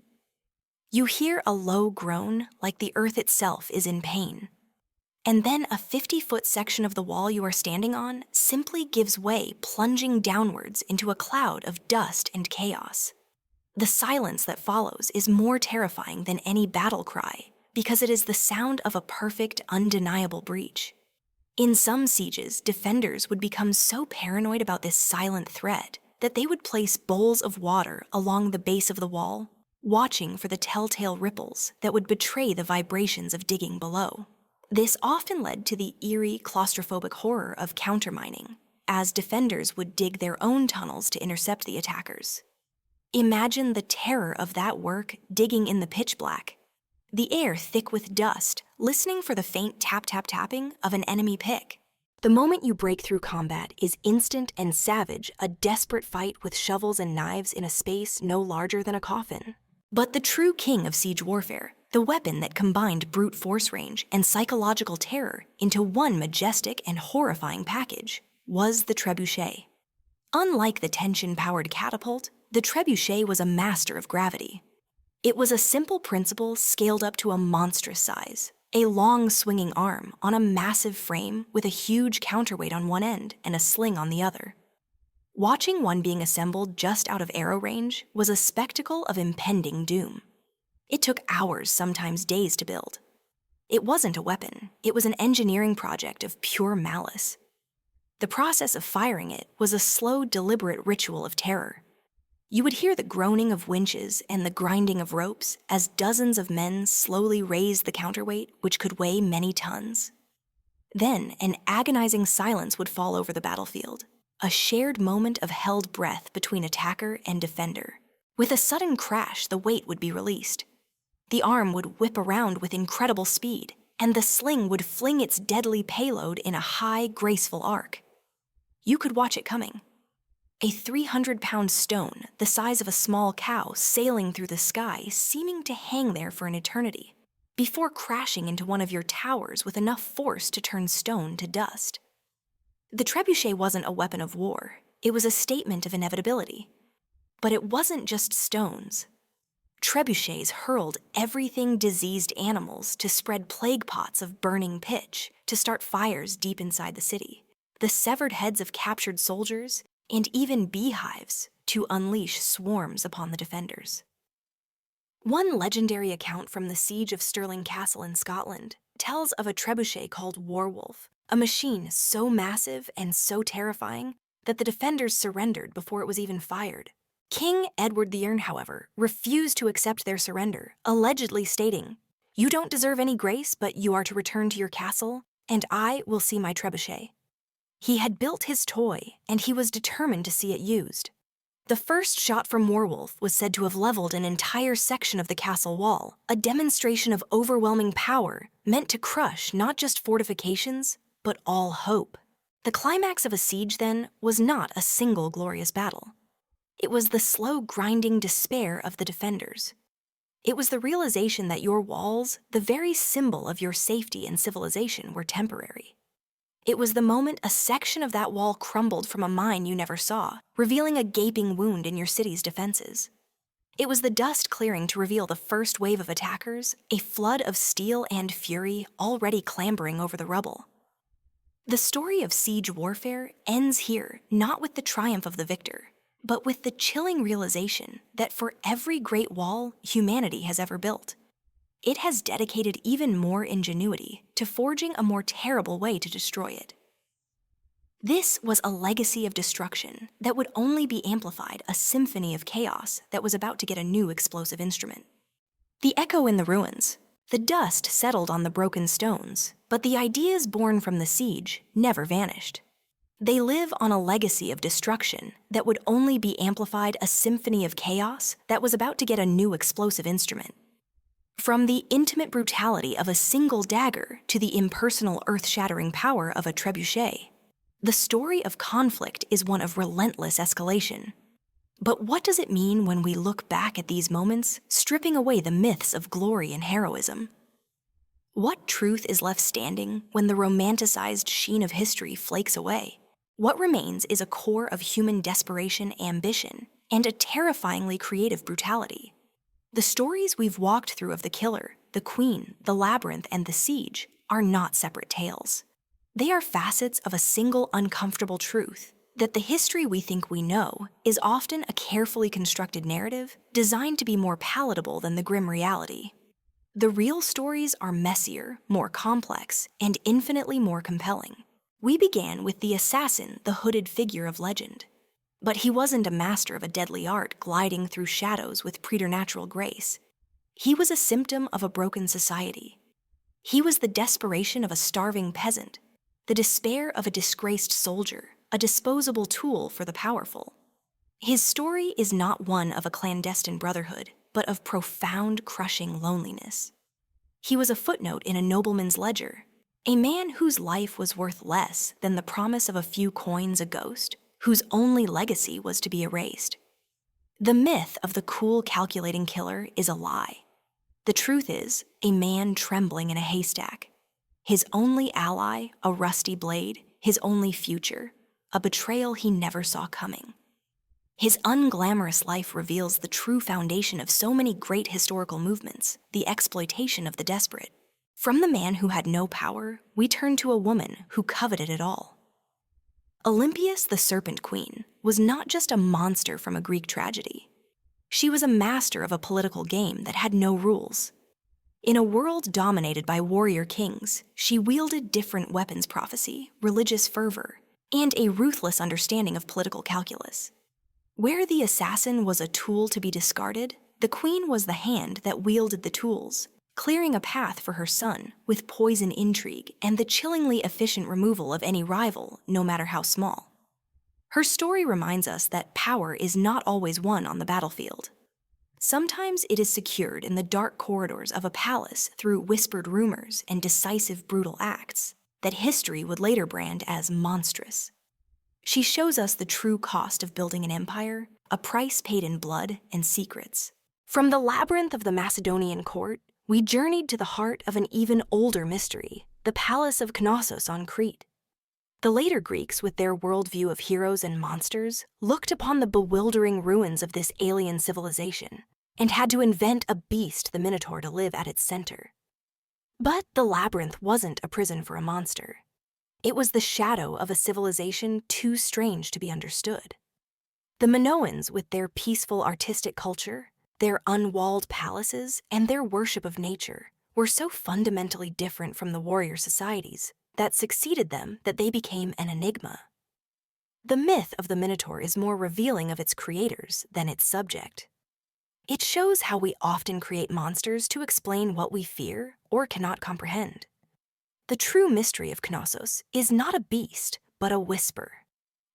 You hear a low groan, like the earth itself is in pain. And then a 50-foot section of the wall you are standing on simply gives way, plunging downwards into a cloud of dust and chaos. The silence that follows is more terrifying than any battle cry, because it is the sound of a perfect, undeniable breach. In some sieges, defenders would become so paranoid about this silent threat that they would place bowls of water along the base of the wall, watching for the telltale ripples that would betray the vibrations of digging below. This often led to the eerie, claustrophobic horror of countermining, as defenders would dig their own tunnels to intercept the attackers. Imagine the terror of that work, digging in the pitch black, the air thick with dust, listening for the faint tap-tap-tapping of an enemy pick. The moment you break through combat is instant and savage, a desperate fight with shovels and knives in a space no larger than a coffin. But the true king of siege warfare, the weapon that combined brute force range and psychological terror into one majestic and horrifying package, was the trebuchet. Unlike the tension-powered catapult, the trebuchet was a master of gravity. It was a simple principle scaled up to a monstrous size, a long swinging arm on a massive frame with a huge counterweight on one end and a sling on the other. Watching one being assembled just out of arrow range was a spectacle of impending doom. It took hours, sometimes days, to build. It wasn't a weapon, it was an engineering project of pure malice. The process of firing it was a slow, deliberate ritual of terror. You would hear the groaning of winches and the grinding of ropes as dozens of men slowly raised the counterweight, which could weigh many tons. Then an agonizing silence would fall over the battlefield, a shared moment of held breath between attacker and defender. With a sudden crash, the weight would be released. The arm would whip around with incredible speed, and the sling would fling its deadly payload in a high, graceful arc. You could watch it coming. A 300-pound stone, the size of a small cow, sailing through the sky, seeming to hang there for an eternity, before crashing into one of your towers with enough force to turn stone to dust. The trebuchet wasn't a weapon of war, it was a statement of inevitability. But it wasn't just stones. Trebuchets hurled everything diseased animals to spread plague pots of burning pitch to start fires deep inside the city, the severed heads of captured soldiers, and even beehives to unleash swarms upon the defenders. One legendary account from the siege of Stirling Castle in Scotland tells of a trebuchet called Warwolf, a machine so massive and so terrifying that the defenders surrendered before it was even fired. King Edward the, however, refused to accept their surrender, allegedly stating, "You don't deserve any grace, but you are to return to your castle, and I will see my trebuchet." He had built his toy, and he was determined to see it used. The first shot from Warwolf was said to have leveled an entire section of the castle wall, a demonstration of overwhelming power meant to crush not just fortifications, but all hope. The climax of a siege, then, was not a single glorious battle. It was the slow, grinding despair of the defenders. It was the realization that your walls, the very symbol of your safety and civilization, were temporary. It was the moment a section of that wall crumbled from a mine you never saw, revealing a gaping wound in your city's defenses. It was the dust clearing to reveal the first wave of attackers, a flood of steel and fury already clambering over the rubble. The story of siege warfare ends here, not with the triumph of the victor, but with the chilling realization that for every great wall humanity has ever built, it has dedicated even more ingenuity to forging a more terrible way to destroy it. This was a legacy of destruction that would only be amplified, a symphony of chaos that was about to get a new explosive instrument. The echo in the ruins, the dust settled on the broken stones, but the ideas born from the siege never vanished. They live on a legacy of destruction that would only be amplified, a symphony of chaos that was about to get a new explosive instrument. From the intimate brutality of a single dagger to the impersonal, earth-shattering power of a trebuchet, the story of conflict is one of relentless escalation. But what does it mean when we look back at these moments, stripping away the myths of glory and heroism? What truth is left standing when the romanticized sheen of history flakes away? What remains is a core of human desperation, ambition, and a terrifyingly creative brutality. The stories we've walked through of the killer, the queen, the labyrinth, and the siege are not separate tales. They are facets of a single uncomfortable truth, that the history we think we know is often a carefully constructed narrative designed to be more palatable than the grim reality. The real stories are messier, more complex, and infinitely more compelling. We began with the assassin, the hooded figure of legend. But he wasn't a master of a deadly art gliding through shadows with preternatural grace. He was a symptom of a broken society. He was the desperation of a starving peasant, the despair of a disgraced soldier, a disposable tool for the powerful. His story is not one of a clandestine brotherhood, but of profound, crushing loneliness. He was a footnote in a nobleman's ledger, a man whose life was worth less than the promise of a few coins, a ghost, whose only legacy was to be erased. The myth of the cool, calculating killer is a lie. The truth is, a man trembling in a haystack. His only ally, a rusty blade, his only future, a betrayal he never saw coming. His unglamorous life reveals the true foundation of so many great historical movements, the exploitation of the desperate. From the man who had no power, we turn to a woman who coveted it all. Olympias, the Serpent Queen, was not just a monster from a Greek tragedy. She was a master of a political game that had no rules. In a world dominated by warrior kings, she wielded different weapons prophecy, religious fervor, and a ruthless understanding of political calculus. Where the assassin was a tool to be discarded, the queen was the hand that wielded the tools, clearing a path for her son with poison intrigue and the chillingly efficient removal of any rival, no matter how small. Her story reminds us that power is not always won on the battlefield. Sometimes it is secured in the dark corridors of a palace through whispered rumors and decisive, brutal acts that history would later brand as monstrous. She shows us the true cost of building an empire, a price paid in blood and secrets. From the labyrinth of the Macedonian court, we journeyed to the heart of an even older mystery, the Palace of Knossos on Crete. The later Greeks, with their worldview of heroes and monsters, looked upon the bewildering ruins of this alien civilization and had to invent a beast, the Minotaur, to live at its center. But the labyrinth wasn't a prison for a monster. It was the shadow of a civilization too strange to be understood. The Minoans, with their peaceful artistic culture, their unwalled palaces, and their worship of nature, were so fundamentally different from the warrior societies that succeeded them that they became an enigma. The myth of the Minotaur is more revealing of its creators than its subject. It shows how we often create monsters to explain what we fear or cannot comprehend. The true mystery of Knossos is not a beast, but a whisper.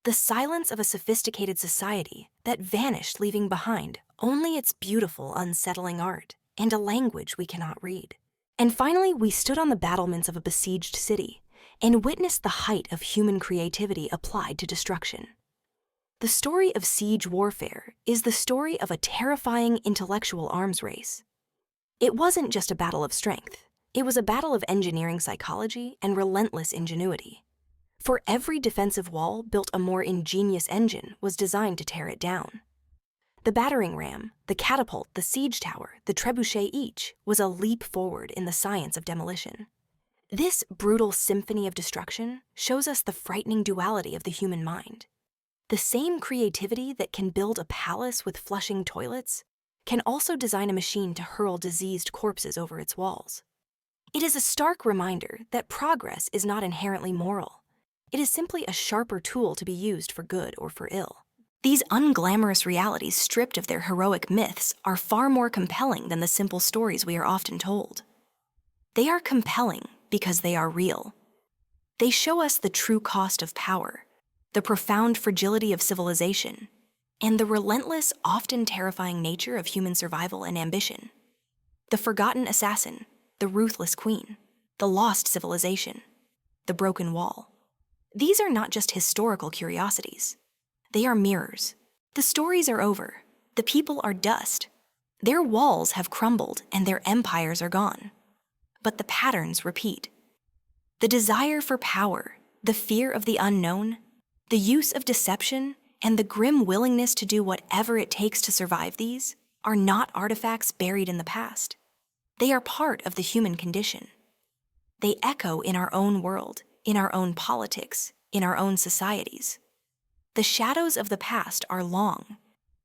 The silence of a sophisticated society that vanished, leaving behind only its beautiful, unsettling art and a language we cannot read. And finally, we stood on the battlements of a besieged city and witnessed the height of human creativity applied to destruction. The story of siege warfare is the story of a terrifying intellectual arms race. It wasn't just a battle of strength. It was a battle of engineering psychology and relentless ingenuity. For every defensive wall built a more ingenious engine was designed to tear it down. The battering ram, the catapult, the siege tower, the trebuchet each was a leap forward in the science of demolition. This brutal symphony of destruction shows us the frightening duality of the human mind. The same creativity that can build a palace with flushing toilets can also design a machine to hurl diseased corpses over its walls. It is a stark reminder that progress is not inherently moral. It is simply a sharper tool to be used for good or for ill. These unglamorous realities stripped of their heroic myths are far more compelling than the simple stories we are often told. They are compelling because they are real. They show us the true cost of power, the profound fragility of civilization, and the relentless, often terrifying nature of human survival and ambition. The forgotten assassin, the ruthless queen, the lost civilization, the broken wall. These are not just historical curiosities. They are mirrors. The stories are over. The people are dust. Their walls have crumbled and their empires are gone. But the patterns repeat. The desire for power, the fear of the unknown, the use of deception, and the grim willingness to do whatever it takes to survive these are not artifacts buried in the past. They are part of the human condition. They echo in our own world, in our own politics, in our own societies. The shadows of the past are long,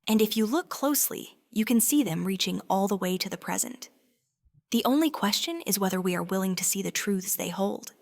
and if you look closely, you can see them reaching all the way to the present. The only question is whether we are willing to see the truths they hold.